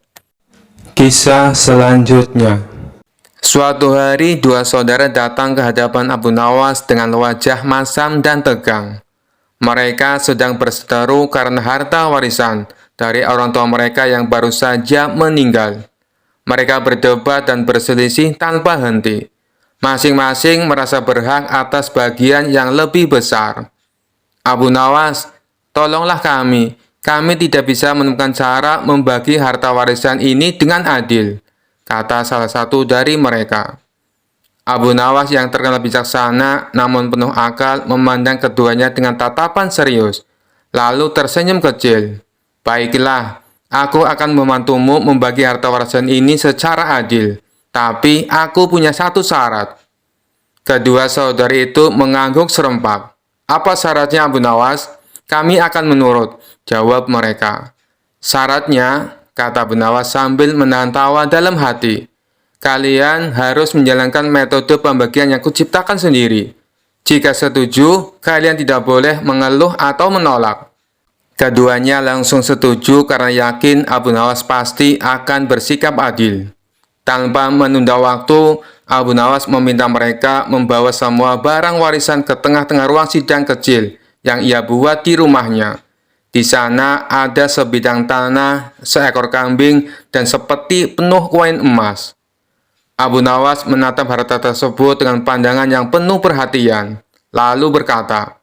Kisah selanjutnya. Suatu hari, dua saudara datang ke hadapan Abu Nawas dengan wajah masam dan tegang. Mereka sedang berseteru karena harta warisan dari orang tua mereka yang baru saja meninggal. Mereka berdebat dan berselisih tanpa henti. Masing-masing merasa berhak atas bagian yang lebih besar. "Abu Nawas, tolonglah kami. Kami tidak bisa menemukan cara membagi harta warisan ini dengan adil," kata salah satu dari mereka. Abu Nawas yang terkenal bijaksana namun penuh akal memandang keduanya dengan tatapan serius, lalu tersenyum kecil. "Baiklah, aku akan membantumu membagi harta warisan ini secara adil. Tapi aku punya satu syarat." Kedua saudari itu mengangguk serempak. Apa syaratnya Abu Nawas? Kami akan menurut, jawab mereka. Syaratnya, kata Abu Nawas sambil menahan tawa dalam hati. Kalian harus menjalankan metode pembagian yang kuciptakan sendiri. Jika setuju, kalian tidak boleh mengeluh atau menolak. Keduanya langsung setuju karena yakin Abu Nawas pasti akan bersikap adil. Tanpa menunda waktu, Abu Nawas meminta mereka membawa semua barang warisan ke tengah-tengah ruang sidang kecil yang ia buat di rumahnya. Di sana ada sebidang tanah, seekor kambing, dan sepeti penuh koin emas. Abu Nawas menatap harta tersebut dengan pandangan yang penuh perhatian, lalu berkata,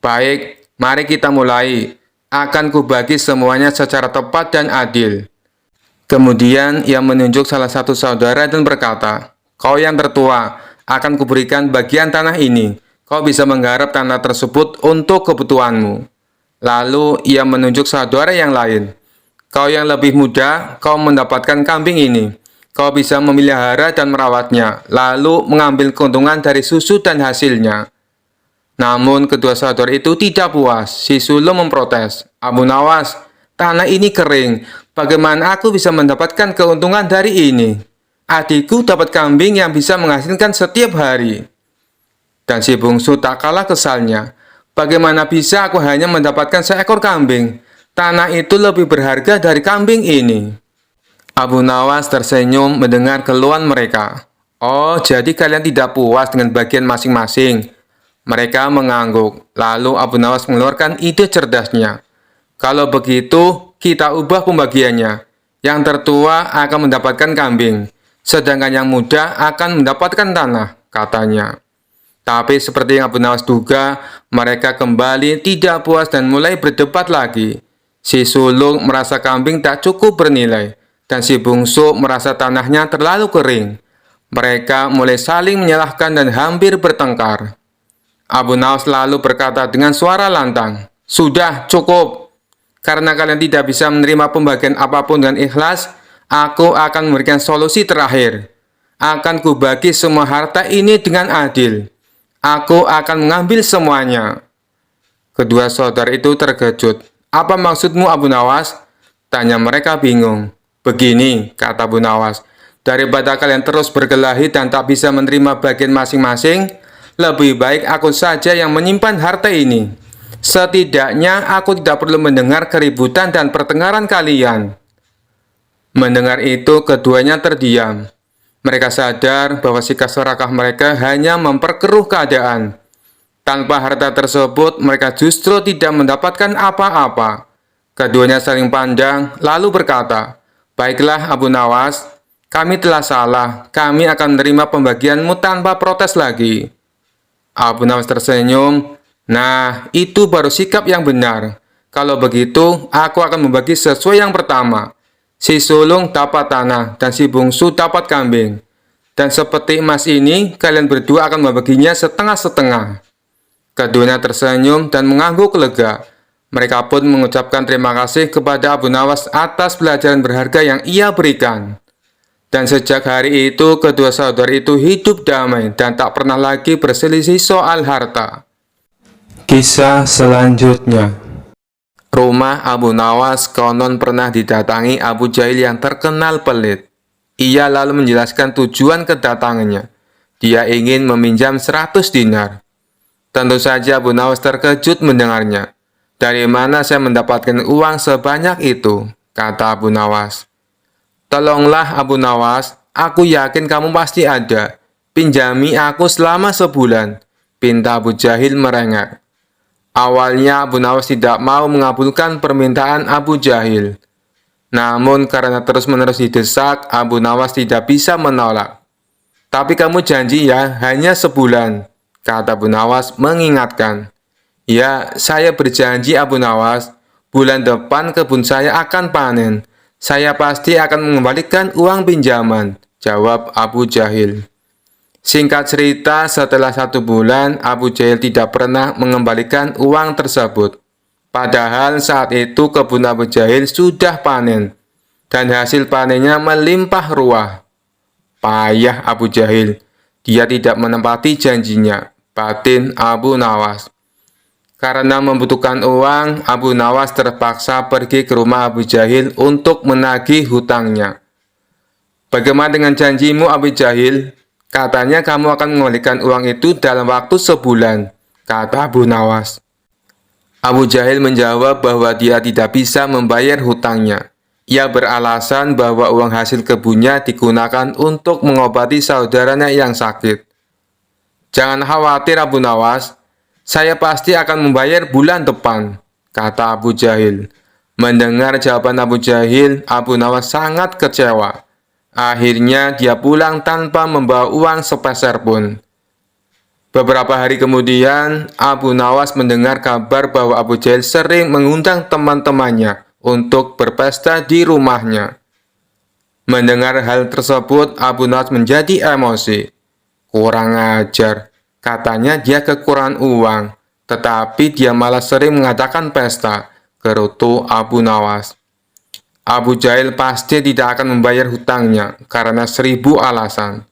"Baik, mari kita mulai. Akan kubagi semuanya secara tepat dan adil." Kemudian ia menunjuk salah satu saudara dan berkata, "Kau yang tertua, akan kuberikan bagian tanah ini. Kau bisa menggarap tanah tersebut untuk kebutuhanmu." Lalu ia menunjuk saudara yang lain, "Kau yang lebih muda, kau mendapatkan kambing ini. Kau bisa memelihara dan merawatnya, lalu mengambil keuntungan dari susu dan hasilnya." Namun kedua saudara itu tidak puas. Si sulung memprotes, "Abu Nawas, tanah ini kering. Bagaimana aku bisa mendapatkan keuntungan dari ini? Adikku dapat kambing yang bisa menghasilkan setiap hari." Dan si bungsu tak kalah kesalnya, "Bagaimana bisa aku hanya mendapatkan seekor kambing? Tanah itu lebih berharga dari kambing ini." Abu Nawas tersenyum mendengar keluhan mereka. "Oh, jadi kalian tidak puas dengan bagian masing-masing?" Mereka mengangguk. Lalu Abu Nawas mengeluarkan ide cerdasnya. "Kalau begitu, kita ubah pembagiannya. Yang tertua akan mendapatkan kambing, sedangkan yang muda akan mendapatkan tanah," katanya. Tapi seperti yang Abu Nawas duga, mereka kembali tidak puas dan mulai berdebat lagi. Si sulung merasa kambing tak cukup bernilai, dan si bungsu merasa tanahnya terlalu kering. Mereka mulai saling menyalahkan dan hampir bertengkar. Abu Nawas lalu berkata dengan suara lantang, "Sudah cukup. Karena kalian tidak bisa menerima pembagian apapun dengan ikhlas, aku akan memberikan solusi terakhir. Akan kubagi semua harta ini dengan adil. Aku akan mengambil semuanya." Kedua saudara itu terkejut. "Apa maksudmu, Abu Nawas?" tanya mereka bingung. "Begini," kata Abu Nawas, "daripada kalian terus berkelahi dan tak bisa menerima bagian masing-masing, lebih baik aku saja yang menyimpan harta ini. Setidaknya aku tidak perlu mendengar keributan dan pertengkaran kalian." Mendengar itu, keduanya terdiam. Mereka sadar bahwa sikap serakah mereka hanya memperkeruh keadaan. Tanpa harta tersebut, mereka justru tidak mendapatkan apa-apa. Keduanya saling pandang, lalu berkata, "Baiklah Abu Nawas, kami telah salah. Kami akan menerima pembagianmu tanpa protes lagi." Abu Nawas tersenyum. "Nah, itu baru sikap yang benar. Kalau begitu, aku akan membagi sesuai yang pertama. Si sulung dapat tanah, dan si bungsu dapat kambing. Dan seperti emas ini, kalian berdua akan membaginya setengah-setengah." Keduanya tersenyum dan mengangguk lega. Mereka pun mengucapkan terima kasih kepada Abu Nawas atas pelajaran berharga yang ia berikan. Dan sejak hari itu, kedua saudara itu hidup damai dan tak pernah lagi berselisih soal harta. Kisah selanjutnya. Rumah Abu Nawas konon pernah didatangi Abu Jahil yang terkenal pelit. Ia lalu menjelaskan tujuan kedatangannya. Dia ingin meminjam 100 dinar. Tentu saja Abu Nawas terkejut mendengarnya. "Dari mana saya mendapatkan uang sebanyak itu?" kata Abu Nawas. "Tolonglah Abu Nawas, aku yakin kamu pasti ada. Pinjami aku selama sebulan," pinta Abu Jahil merengek. Awalnya Abu Nawas tidak mau mengabulkan permintaan Abu Jahil. Namun karena terus-menerus didesak, Abu Nawas tidak bisa menolak. "Tapi kamu janji ya, hanya sebulan," kata Abu Nawas mengingatkan. "Ya, saya berjanji Abu Nawas, bulan depan kebun saya akan panen. Saya pasti akan mengembalikan uang pinjaman," jawab Abu Jahil. Singkat cerita, setelah 1 bulan, Abu Jahil tidak pernah mengembalikan uang tersebut. Padahal saat itu kebun Abu Jahil sudah panen, dan hasil panennya melimpah ruah. Payah Abu Jahil. Dia tidak menepati janjinya, batin Abu Nawas. Karena membutuhkan uang, Abu Nawas terpaksa pergi ke rumah Abu Jahil untuk menagih hutangnya. Bagaimana dengan janjimu, Abu Jahil? Katanya kamu akan mengembalikan uang itu dalam waktu sebulan, kata Abu Nawas. Abu Jahil menjawab bahwa dia tidak bisa membayar hutangnya. Ia beralasan bahwa uang hasil kebunnya digunakan untuk mengobati saudaranya yang sakit. Jangan khawatir Abu Nawas, saya pasti akan membayar bulan depan, kata Abu Jahil. Mendengar jawaban Abu Jahil, Abu Nawas sangat kecewa. Akhirnya dia pulang tanpa membawa uang sepeser pun. Beberapa hari kemudian, Abu Nawas mendengar kabar bahwa Abu Jahil sering mengundang teman-temannya untuk berpesta di rumahnya. Mendengar hal tersebut, Abu Nawas menjadi emosi. Kurang ajar, katanya dia kekurangan uang, tetapi dia malah sering mengadakan pesta, gerutu Abu Nawas. Abu Jahil pasti tidak akan membayar hutangnya karena 1000 alasan.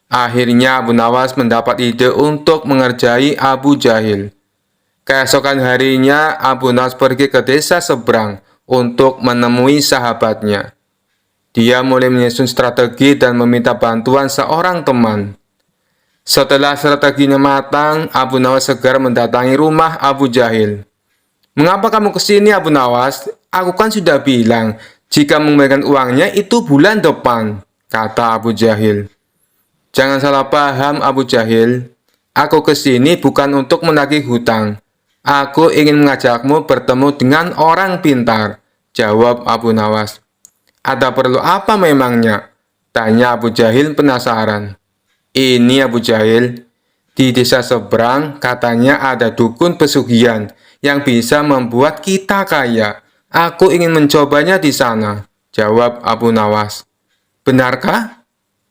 Akhirnya Abu Nawas mendapat ide untuk mengerjai Abu Jahil. Keesokan harinya, Abu Nawas pergi ke desa seberang untuk menemui sahabatnya. Dia mulai menyusun strategi dan meminta bantuan seorang teman. Setelah strateginya matang, Abu Nawas segera mendatangi rumah Abu Jahil. Mengapa kamu ke sini, Abu Nawas? Aku kan sudah bilang, jika mengembalikan uangnya itu bulan depan, kata Abu Jahil. Jangan salah paham, Abu Jahil. Aku ke sini bukan untuk menagih hutang. Aku ingin mengajakmu bertemu dengan orang pintar, jawab Abu Nawas. Ada perlu apa memangnya? Tanya Abu Jahil penasaran. Ini Abu Jahil, di desa seberang katanya ada dukun pesugihan yang bisa membuat kita kaya. Aku ingin mencobanya di sana, jawab Abu Nawas. Benarkah?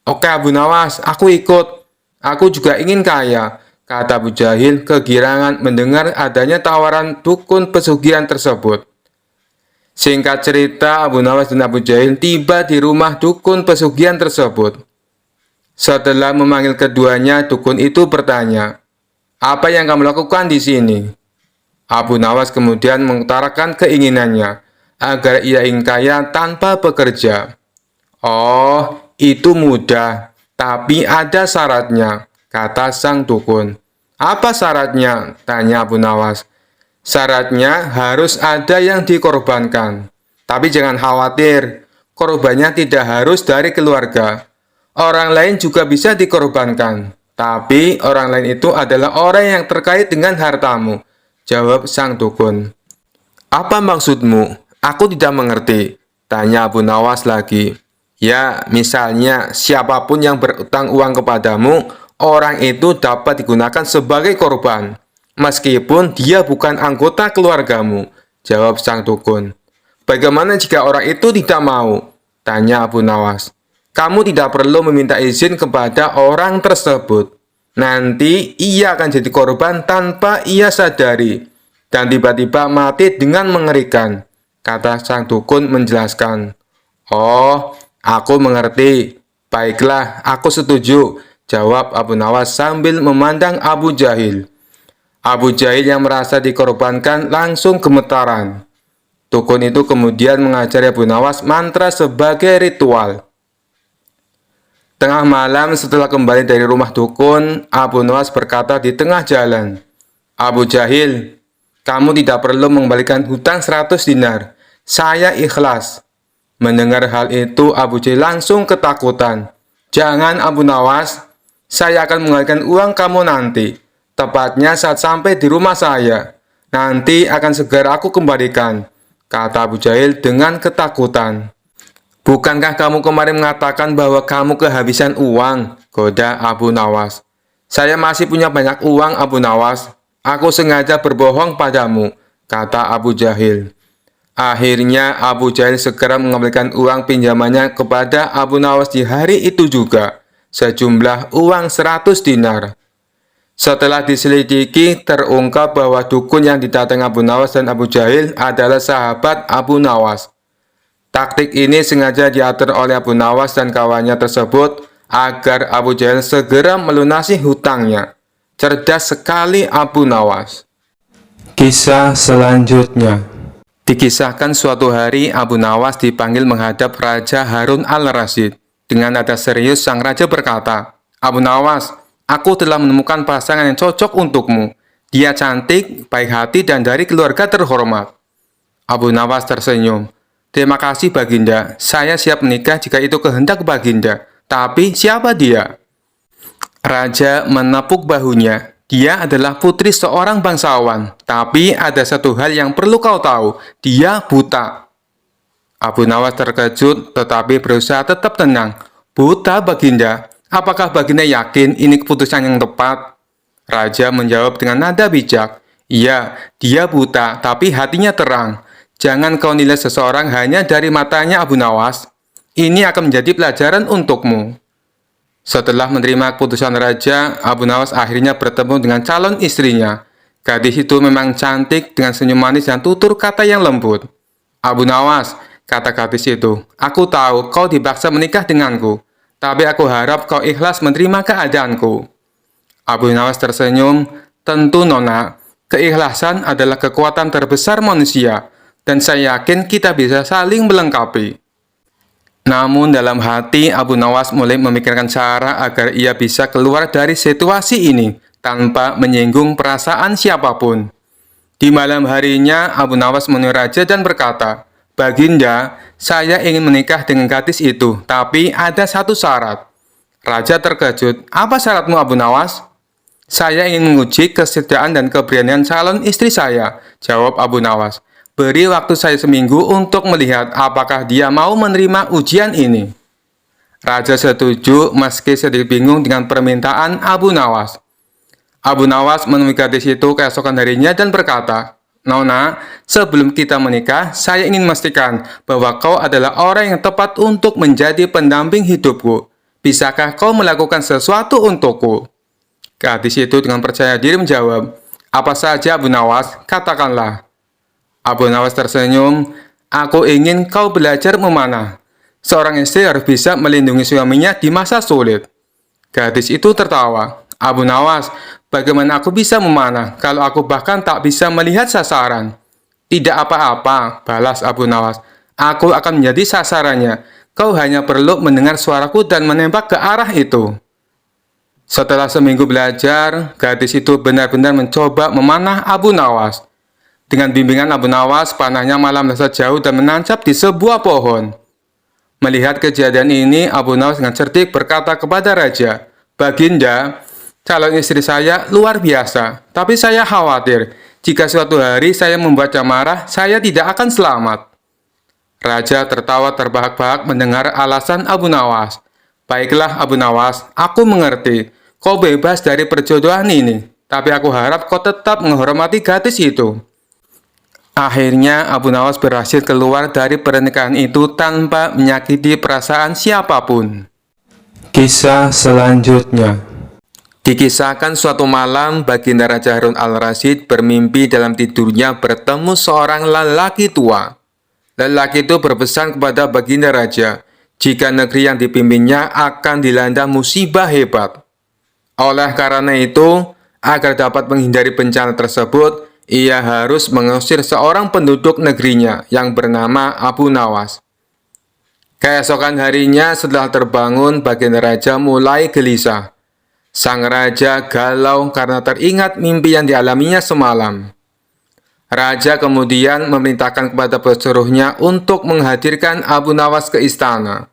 Oke Abu Nawas, aku ikut. Aku juga ingin kaya, kata Abu Jahil kegirangan mendengar adanya tawaran dukun pesugihan tersebut. Singkat cerita, Abu Nawas dan Abu Jahil tiba di rumah dukun pesugihan tersebut. Setelah memanggil keduanya, dukun itu bertanya, "Apa yang kamu lakukan di sini?" Abu Nawas kemudian mengutarakan keinginannya agar ia ingin kaya tanpa bekerja. "Oh, itu mudah. Tapi ada syaratnya," kata sang dukun. "Apa syaratnya?" tanya Abu Nawas. "Syaratnya harus ada yang dikorbankan. Tapi jangan khawatir, korbannya tidak harus dari keluarga. Orang lain juga bisa dikorbankan. Tapi orang lain itu adalah orang yang terkait dengan hartamu," jawab sang dukun. "Apa maksudmu? Aku tidak mengerti," tanya Abu Nawas lagi. "Ya, misalnya siapapun yang berutang uang kepadamu, orang itu dapat digunakan sebagai korban, meskipun dia bukan anggota keluargamu," jawab sang dukun. "Bagaimana jika orang itu tidak mau?" tanya Abu Nawas. "Kamu tidak perlu meminta izin kepada orang tersebut. Nanti ia akan jadi korban tanpa ia sadari, dan tiba-tiba mati dengan mengerikan," kata sang dukun menjelaskan. "Oh, aku mengerti. Baiklah, aku setuju," jawab Abu Nawas sambil memandang Abu Jahil. Abu Jahil yang merasa dikorbankan langsung gemetaran. Dukun itu kemudian mengajari Abu Nawas mantra sebagai ritual. Tengah malam setelah kembali dari rumah dukun, Abu Nawas berkata di tengah jalan, "Abu Jahil, kamu tidak perlu mengembalikan hutang 100 dinar. Saya ikhlas." Mendengar hal itu, Abu Jahil langsung ketakutan. "Jangan Abu Nawas, saya akan mengembalikan uang kamu nanti. Tepatnya saat sampai di rumah saya. Nanti akan segera aku kembalikan," kata Abu Jahil dengan ketakutan. "Bukankah kamu kemarin mengatakan bahwa kamu kehabisan uang?" goda Abu Nawas. "Saya masih punya banyak uang, Abu Nawas. Aku sengaja berbohong padamu," kata Abu Jahil. Akhirnya Abu Jahil segera mengembalikan uang pinjamannya kepada Abu Nawas di hari itu juga, sejumlah uang 100 dinar. Setelah diselidiki, terungkap bahwa dukun yang didatangi Abu Nawas dan Abu Jahil adalah sahabat Abu Nawas. Taktik ini sengaja diatur oleh Abu Nawas dan kawannya tersebut agar Abu Jahal segera melunasi hutangnya. Cerdas sekali Abu Nawas. Kisah selanjutnya. Dikisahkan suatu hari Abu Nawas dipanggil menghadap Raja Harun al-Rasyid. Dengan nada serius sang raja berkata, "Abu Nawas, aku telah menemukan pasangan yang cocok untukmu. Dia cantik, baik hati, dan dari keluarga terhormat." Abu Nawas tersenyum. "Terima kasih Baginda, saya siap menikah jika itu kehendak Baginda. Tapi siapa dia?" Raja menepuk bahunya. "Dia adalah putri seorang bangsawan, tapi ada satu hal yang perlu kau tahu, dia buta." Abu Nawas terkejut tetapi berusaha tetap tenang. "Buta Baginda? Apakah Baginda yakin ini keputusan yang tepat?" Raja menjawab dengan nada bijak, "Iya, dia buta, tapi hatinya terang. Jangan kau nilai seseorang hanya dari matanya Abu Nawas. Ini akan menjadi pelajaran untukmu." Setelah menerima keputusan raja, Abu Nawas akhirnya bertemu dengan calon istrinya. Gadis itu memang cantik dengan senyum manis dan tutur kata yang lembut. "Abu Nawas," kata gadis itu, "aku tahu kau dipaksa menikah denganku, tapi aku harap kau ikhlas menerima keadaanku." Abu Nawas tersenyum, "Tentu Nona, keikhlasan adalah kekuatan terbesar manusia, dan saya yakin kita bisa saling melengkapi." Namun dalam hati Abu Nawas mulai memikirkan cara agar ia bisa keluar dari situasi ini tanpa menyinggung perasaan siapapun. Di malam harinya Abu Nawas menemui raja dan berkata, "Baginda, saya ingin menikah dengan gadis itu, tapi ada satu syarat." Raja terkejut, "Apa syaratmu Abu Nawas?" "Saya ingin menguji kesetiaan dan keberanian calon istri saya," jawab Abu Nawas. "Beri waktu saya seminggu untuk melihat apakah dia mau menerima ujian ini." Raja setuju meski sedikit bingung dengan permintaan Abu Nawas. Abu Nawas menemui gadis itu keesokan harinya dan berkata, "Nona, sebelum kita menikah, saya ingin memastikan bahwa kau adalah orang yang tepat untuk menjadi pendamping hidupku. Bisakah kau melakukan sesuatu untukku?" Gadis itu dengan percaya diri menjawab, "Apa saja Abu Nawas, katakanlah." Abu Nawas tersenyum, "Aku ingin kau belajar memanah. Seorang istri harus bisa melindungi suaminya di masa sulit." Gadis itu tertawa. "Abu Nawas, bagaimana aku bisa memanah kalau aku bahkan tak bisa melihat sasaran?" "Tidak apa-apa," balas Abu Nawas. "Aku akan menjadi sasarannya. Kau hanya perlu mendengar suaraku dan menembak ke arah itu." Setelah seminggu belajar, gadis itu benar-benar mencoba memanah Abu Nawas. Dengan bimbingan Abu Nawas, panahnya malah melesat jauh dan menancap di sebuah pohon. Melihat kejadian ini, Abu Nawas dengan cerdik berkata kepada raja, "Baginda, calon istri saya luar biasa, tapi saya khawatir jika suatu hari saya membuatnya marah, saya tidak akan selamat." Raja tertawa terbahak-bahak mendengar alasan Abu Nawas. "Baiklah Abu Nawas, aku mengerti. Kau bebas dari perjodohan ini, tapi aku harap kau tetap menghormati gadis itu." Akhirnya Abu Nawas berhasil keluar dari pernikahan itu tanpa menyakiti perasaan siapapun. Kisah selanjutnya. Dikisahkan suatu malam Baginda Raja Harun al-Rasyid bermimpi dalam tidurnya bertemu seorang lelaki tua. Lelaki itu berpesan kepada Baginda Raja jika negeri yang dipimpinnya akan dilanda musibah hebat. Oleh karena itu, agar dapat menghindari bencana tersebut, ia harus mengusir seorang penduduk negerinya yang bernama Abu Nawas. Keesokan harinya setelah terbangun, Baginda Raja mulai gelisah. Sang raja galau karena teringat mimpi yang dialaminya semalam. Raja kemudian memerintahkan kepada pesuruhnya untuk menghadirkan Abu Nawas ke istana.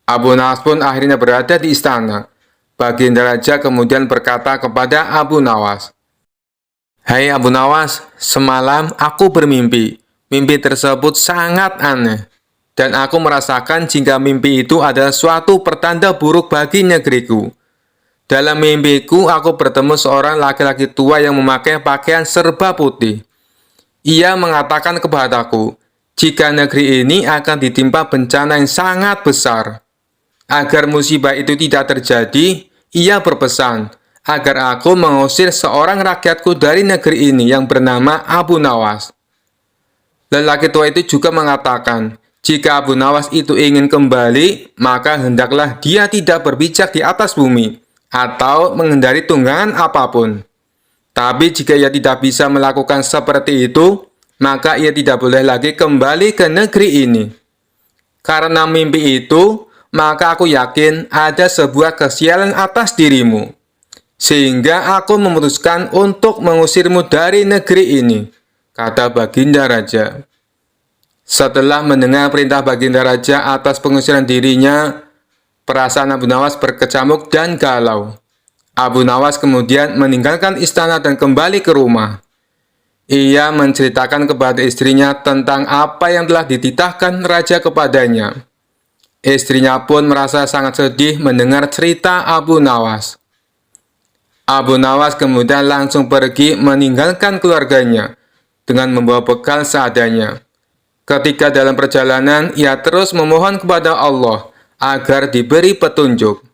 Abu Nawas pun akhirnya berada di istana. Baginda Raja kemudian berkata kepada Abu Nawas, "Hai Abu Nawas, semalam aku bermimpi. Mimpi tersebut sangat aneh. Dan aku merasakan jika mimpi itu adalah suatu pertanda buruk bagi negeriku. Dalam mimpiku, aku bertemu seorang laki-laki tua yang memakai pakaian serba putih. Ia mengatakan kepadaku, jika negeri ini akan ditimpa bencana yang sangat besar. Agar musibah itu tidak terjadi, ia berpesan agar aku mengusir seorang rakyatku dari negeri ini yang bernama Abu Nawas. Lelaki tua itu juga mengatakan, Jika Abu Nawas itu ingin kembali, maka hendaklah dia tidak berpijak di atas bumi atau menghindari tunggangan apapun. Tapi jika ia tidak bisa melakukan seperti itu, maka ia tidak boleh lagi kembali ke negeri ini. Karena mimpi itu, maka aku yakin ada sebuah kesialan atas dirimu. Sehingga aku memutuskan untuk mengusirmu dari negeri ini, kata Baginda Raja. Setelah mendengar perintah Baginda Raja atas pengusiran dirinya, perasaan Abu Nawas berkecamuk dan galau. Abu Nawas kemudian meninggalkan istana dan kembali ke rumah. Ia menceritakan kepada istrinya tentang apa yang telah dititahkan Raja kepadanya. Istrinya pun merasa sangat sedih mendengar cerita Abu Nawas. Abu Nawas kemudian langsung pergi meninggalkan keluarganya dengan membawa bekal seadanya. Ketika dalam perjalanan, ia terus memohon kepada Allah agar diberi petunjuk.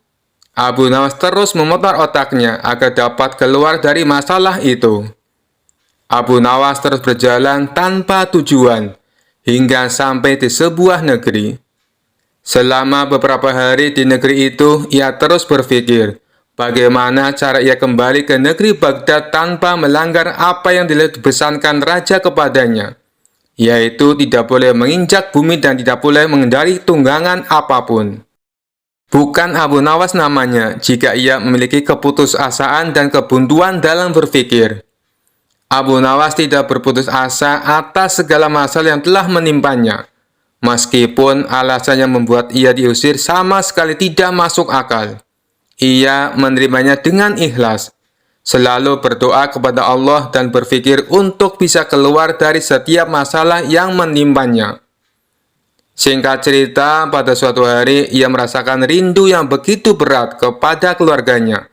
Abu Nawas terus memutar otaknya agar dapat keluar dari masalah itu. Abu Nawas terus berjalan tanpa tujuan hingga sampai di sebuah negeri. Selama beberapa hari di negeri itu, ia terus berpikir bagaimana cara ia kembali ke negeri Baghdad tanpa melanggar apa yang dipesankan raja kepadanya, yaitu tidak boleh menginjak bumi dan tidak boleh mengendari tunggangan apapun. Bukan Abu Nawas namanya jika ia memiliki keputusasaan dan kebuntuan dalam berpikir. Abu Nawas tidak berputus asa atas segala masalah yang telah menimpanya, meskipun alasannya membuat ia diusir sama sekali tidak masuk akal. Ia menerimanya dengan ikhlas, selalu berdoa kepada Allah dan berpikir untuk bisa keluar dari setiap masalah yang menimpanya. Singkat cerita, pada suatu hari ia merasakan rindu yang begitu berat kepada keluarganya.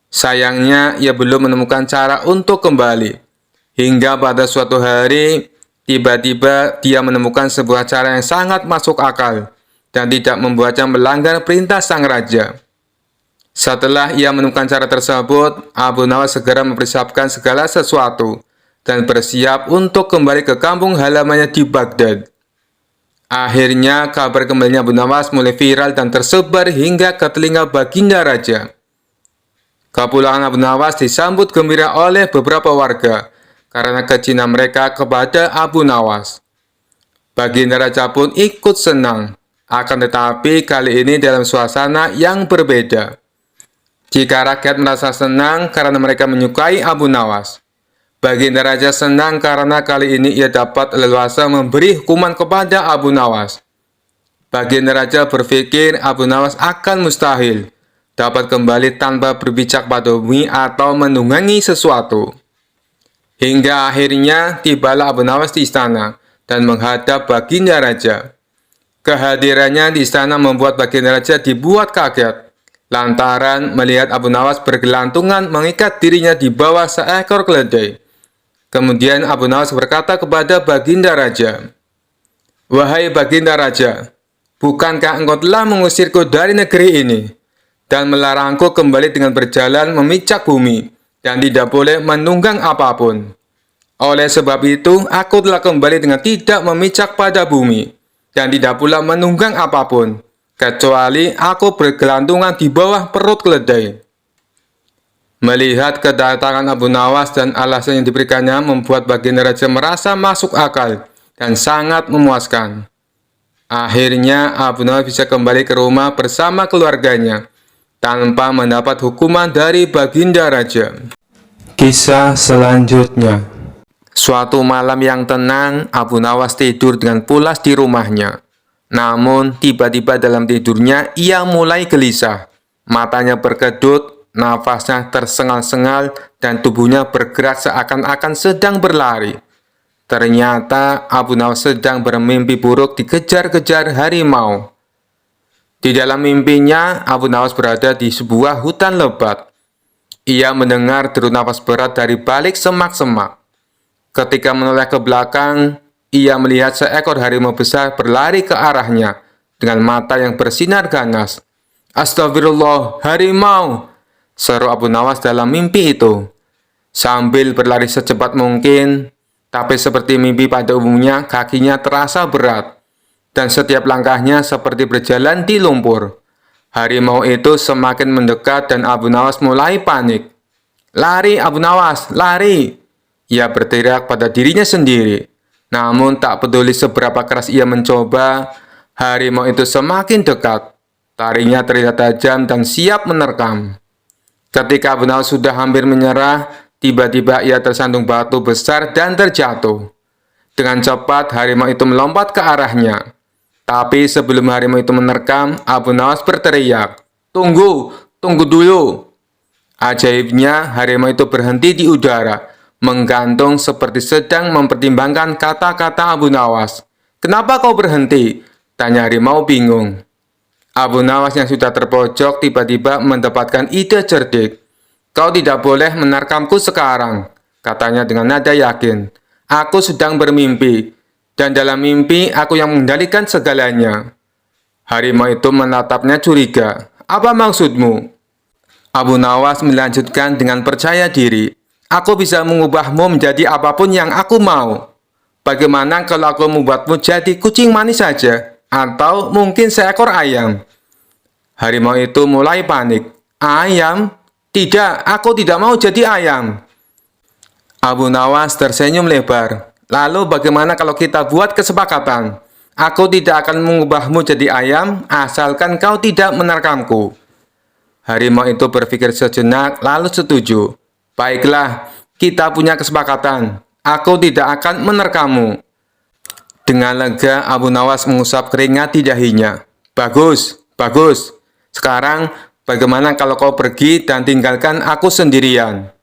Sayangnya, ia belum menemukan cara untuk kembali. Hingga pada suatu hari, tiba-tiba dia menemukan sebuah cara yang sangat masuk akal dan tidak membuatnya melanggar perintah sang raja. Setelah ia menemukan cara tersebut, Abu Nawas segera mempersiapkan segala sesuatu dan bersiap untuk kembali ke kampung halamannya di Baghdad. Akhirnya, kabar kembalinya Abu Nawas mulai viral dan tersebar hingga ke telinga Baginda Raja. Kepulangan Abu Nawas disambut gembira oleh beberapa warga karena kecintaan mereka kepada Abu Nawas. Baginda Raja pun ikut senang, akan tetapi kali ini dalam suasana yang berbeda. Jika rakyat merasa senang karena mereka menyukai Abu Nawas, Baginda Raja senang karena kali ini ia dapat leluasa memberi hukuman kepada Abu Nawas. Baginda Raja berpikir Abu Nawas akan mustahil dapat kembali tanpa berpijak pada bumi atau menunggangi sesuatu. Hingga akhirnya tibalah Abu Nawas di istana dan menghadap Baginda Raja. Kehadirannya di istana membuat Baginda Raja dibuat kaget lantaran melihat Abu Nawas bergelantungan mengikat dirinya di bawah seekor keledai. Kemudian Abu Nawas berkata kepada Baginda Raja, "Wahai Baginda Raja, bukankah engkau telah mengusirku dari negeri ini dan melarangku kembali dengan berjalan memijak bumi dan tidak boleh menunggang apapun? Oleh sebab itu, aku telah kembali dengan tidak memijak pada bumi dan tidak pula menunggang apapun, kecuali aku bergelantungan di bawah perut keledai." Melihat kedatangan Abu Nawas dan alasan yang diberikannya membuat Baginda Raja merasa masuk akal dan sangat memuaskan. Akhirnya Abu Nawas bisa kembali ke rumah bersama keluarganya tanpa mendapat hukuman dari Baginda Raja. Kisah selanjutnya. Suatu malam yang tenang, Abu Nawas tidur dengan pulas di rumahnya. Namun, tiba-tiba dalam tidurnya, ia mulai gelisah. Matanya berkedut, nafasnya tersengal-sengal, dan tubuhnya bergerak seakan-akan sedang berlari. Ternyata, Abu Nawas sedang bermimpi buruk dikejar-kejar harimau. Di dalam mimpinya, Abu Nawas berada di sebuah hutan lebat. Ia mendengar deru nafas berat dari balik semak-semak. Ketika menoleh ke belakang, ia melihat seekor harimau besar berlari ke arahnya dengan mata yang bersinar ganas. "Astagfirullah, harimau!" seru Abu Nawas dalam mimpi itu. Sambil berlari secepat mungkin, tapi seperti mimpi pada umumnya, kakinya terasa berat. dan setiap langkahnya seperti berjalan di lumpur. Harimau itu semakin mendekat dan Abu Nawas mulai panik. "Lari Abu Nawas, lari!" Ia berteriak pada dirinya sendiri. Namun tak peduli seberapa keras ia mencoba, harimau itu semakin dekat. Taringnya terlihat tajam dan siap menerkam. Ketika Abu Nawas sudah hampir menyerah, tiba-tiba ia tersandung batu besar dan terjatuh. Dengan cepat, harimau itu melompat ke arahnya. Tapi sebelum harimau itu menerkam, Abu Nawas berteriak, "Tunggu, tunggu dulu!" Ajaibnya, harimau itu berhenti di udara, menggantung seperti sedang mempertimbangkan kata-kata Abu Nawas. "Kenapa kau berhenti?" tanya harimau bingung. Abu Nawas yang sudah terpojok tiba-tiba mendapatkan ide cerdik. "Kau tidak boleh menerkamku sekarang," katanya dengan nada yakin. "Aku sedang bermimpi, dan dalam mimpi aku yang mengendalikan segalanya." Harimau itu menatapnya curiga. "Apa maksudmu?" Abu Nawas melanjutkan dengan percaya diri. "Aku bisa mengubahmu menjadi apapun yang aku mau. Bagaimana kalau aku membuatmu jadi kucing manis saja? Atau mungkin seekor ayam?" Harimau itu mulai panik. "Ayam? Tidak, aku tidak mau jadi ayam." Abu Nawas tersenyum lebar. "Lalu bagaimana kalau kita buat kesepakatan? Aku tidak akan mengubahmu jadi ayam, asalkan kau tidak menerkamku." Harimau itu berpikir sejenak, lalu setuju. "Baiklah, kita punya kesepakatan. Aku tidak akan menerkammu." Dengan lega, Abu Nawas mengusap keringat di dahinya. "Bagus, bagus. Sekarang, bagaimana kalau kau pergi dan tinggalkan aku sendirian?"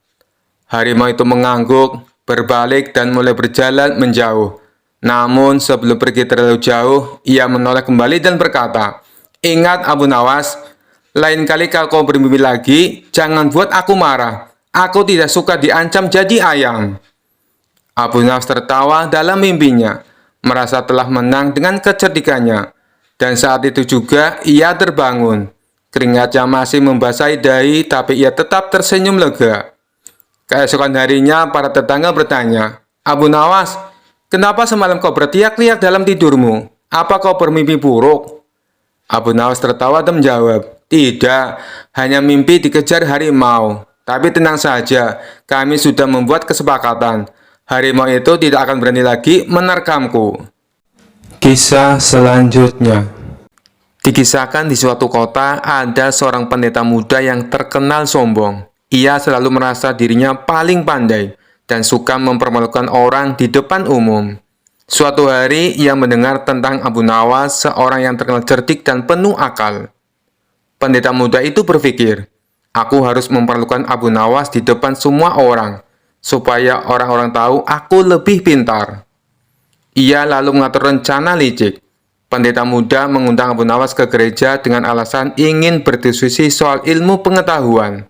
Harimau itu mengangguk, berbalik dan mulai berjalan menjauh. Namun sebelum pergi terlalu jauh, ia menoleh kembali dan berkata, "Ingat Abu Nawas, lain kali kalau kau bermimpi lagi, jangan buat aku marah. Aku tidak suka diancam jadi ayam." Abu Nawas tertawa dalam mimpinya, merasa telah menang dengan kecerdikannya. Dan saat itu juga ia terbangun. Keringatnya masih membasahi dahi, tapi ia tetap tersenyum lega. Keesokan harinya, para tetangga bertanya, "Abu Nawas, kenapa semalam kau berteriak-teriak dalam tidurmu? Apa kau bermimpi buruk?" Abu Nawas tertawa dan menjawab, "Tidak, hanya mimpi dikejar harimau. Tapi tenang saja, kami sudah membuat kesepakatan. Harimau itu tidak akan berani lagi menerkamku." Kisah selanjutnya. Dikisahkan di suatu kota, ada seorang pendeta muda yang terkenal sombong. Ia selalu merasa dirinya paling pandai dan suka mempermalukan orang di depan umum. Suatu hari, ia mendengar tentang Abu Nawas, seorang yang terkenal cerdik dan penuh akal. Pendeta muda itu berpikir, "Aku harus mempermalukan Abu Nawas di depan semua orang, supaya orang-orang tahu aku lebih pintar." Ia lalu mengatur rencana licik. Pendeta muda mengundang Abu Nawas ke gereja dengan alasan ingin berdiskusi soal ilmu pengetahuan.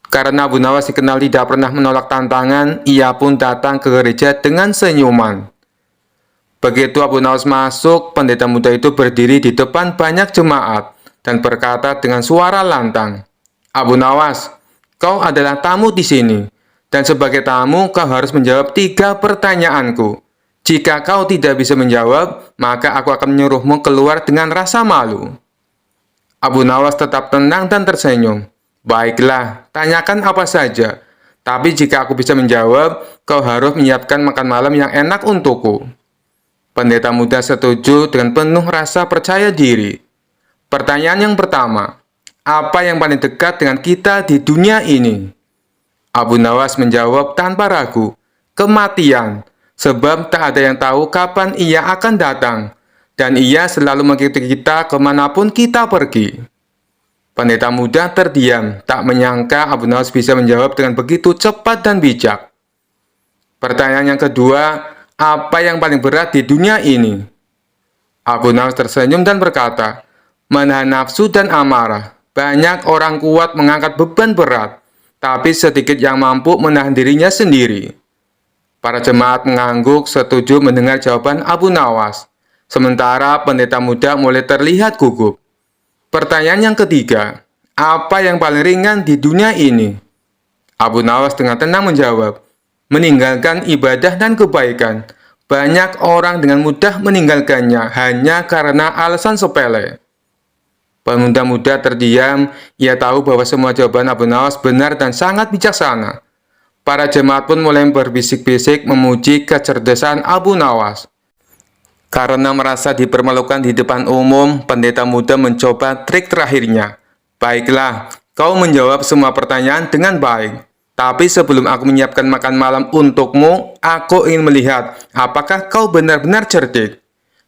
Karena Abu Nawas dikenal tidak pernah menolak tantangan, ia pun datang ke gereja dengan senyuman. Begitu Abu Nawas masuk, pendeta muda itu berdiri di depan banyak jemaat dan berkata dengan suara lantang, "Abu Nawas, kau adalah tamu di sini, dan sebagai tamu kau harus menjawab 3 pertanyaanku. Jika kau tidak bisa menjawab, maka aku akan menyuruhmu keluar dengan rasa malu." Abu Nawas tetap tenang dan tersenyum. "Baiklah, tanyakan apa saja. Tapi jika aku bisa menjawab, kau harus menyiapkan makan malam yang enak untukku." Pendeta muda setuju dengan penuh rasa percaya diri. Pertanyaan yang pertama, "Apa yang paling dekat dengan kita di dunia ini?" Abu Nawas menjawab tanpa ragu, "Kematian. Sebab tak ada yang tahu kapan ia akan datang, dan ia selalu mengikuti kita kemanapun kita pergi." Pendeta muda terdiam, tak menyangka Abu Nawas bisa menjawab dengan begitu cepat dan bijak. Pertanyaan yang kedua, "Apa yang paling berat di dunia ini?" Abu Nawas tersenyum dan berkata, "Menahan nafsu dan amarah. Banyak orang kuat mengangkat beban berat, tapi sedikit yang mampu menahan dirinya sendiri." Para jemaat mengangguk setuju mendengar jawaban Abu Nawas. Sementara pendeta muda mulai terlihat gugup. Pertanyaan yang ketiga, "Apa yang paling ringan di dunia ini?" Abu Nawas dengan tenang menjawab, "Meninggalkan ibadah dan kebaikan. banyak orang dengan mudah meninggalkannya hanya karena alasan sepele. Pemuda-muda terdiam, ia tahu bahwa semua jawaban Abu Nawas benar dan sangat bijaksana. Para jemaat pun mulai berbisik-bisik memuji kecerdasan Abu Nawas. Karena merasa dipermalukan di depan umum, pendeta muda mencoba trik terakhirnya. Baiklah, kau menjawab semua pertanyaan dengan baik. Tapi sebelum aku menyiapkan makan malam untukmu, aku ingin melihat apakah kau benar-benar cerdik.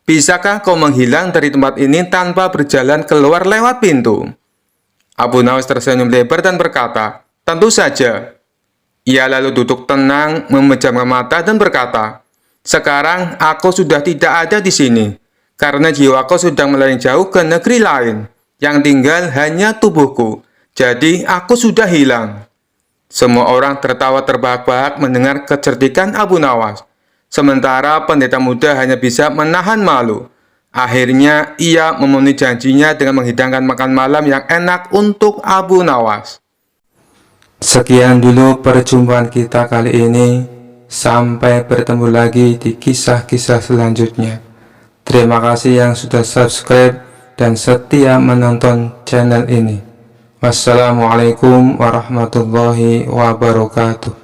Bisakah kau menghilang dari tempat ini tanpa berjalan keluar lewat pintu? Abu Nawas tersenyum lebar dan berkata, tentu saja. Ia lalu duduk tenang, memejamkan mata dan berkata, sekarang aku sudah tidak ada di sini, karena jiwaku sudah melayang jauh ke negeri lain, yang tinggal hanya tubuhku, jadi aku sudah hilang. Semua orang tertawa terbahak-bahak mendengar kecerdikan Abu Nawas. Sementara pendeta muda hanya bisa menahan malu. Akhirnya, ia memenuhi janjinya dengan menghidangkan makan malam yang enak untuk Abu Nawas. Sekian dulu perjumpaan kita kali ini. Sampai bertemu lagi di kisah-kisah selanjutnya. Terima kasih yang sudah subscribe dan setia menonton channel ini. Wassalamualaikum warahmatullahi wabarakatuh.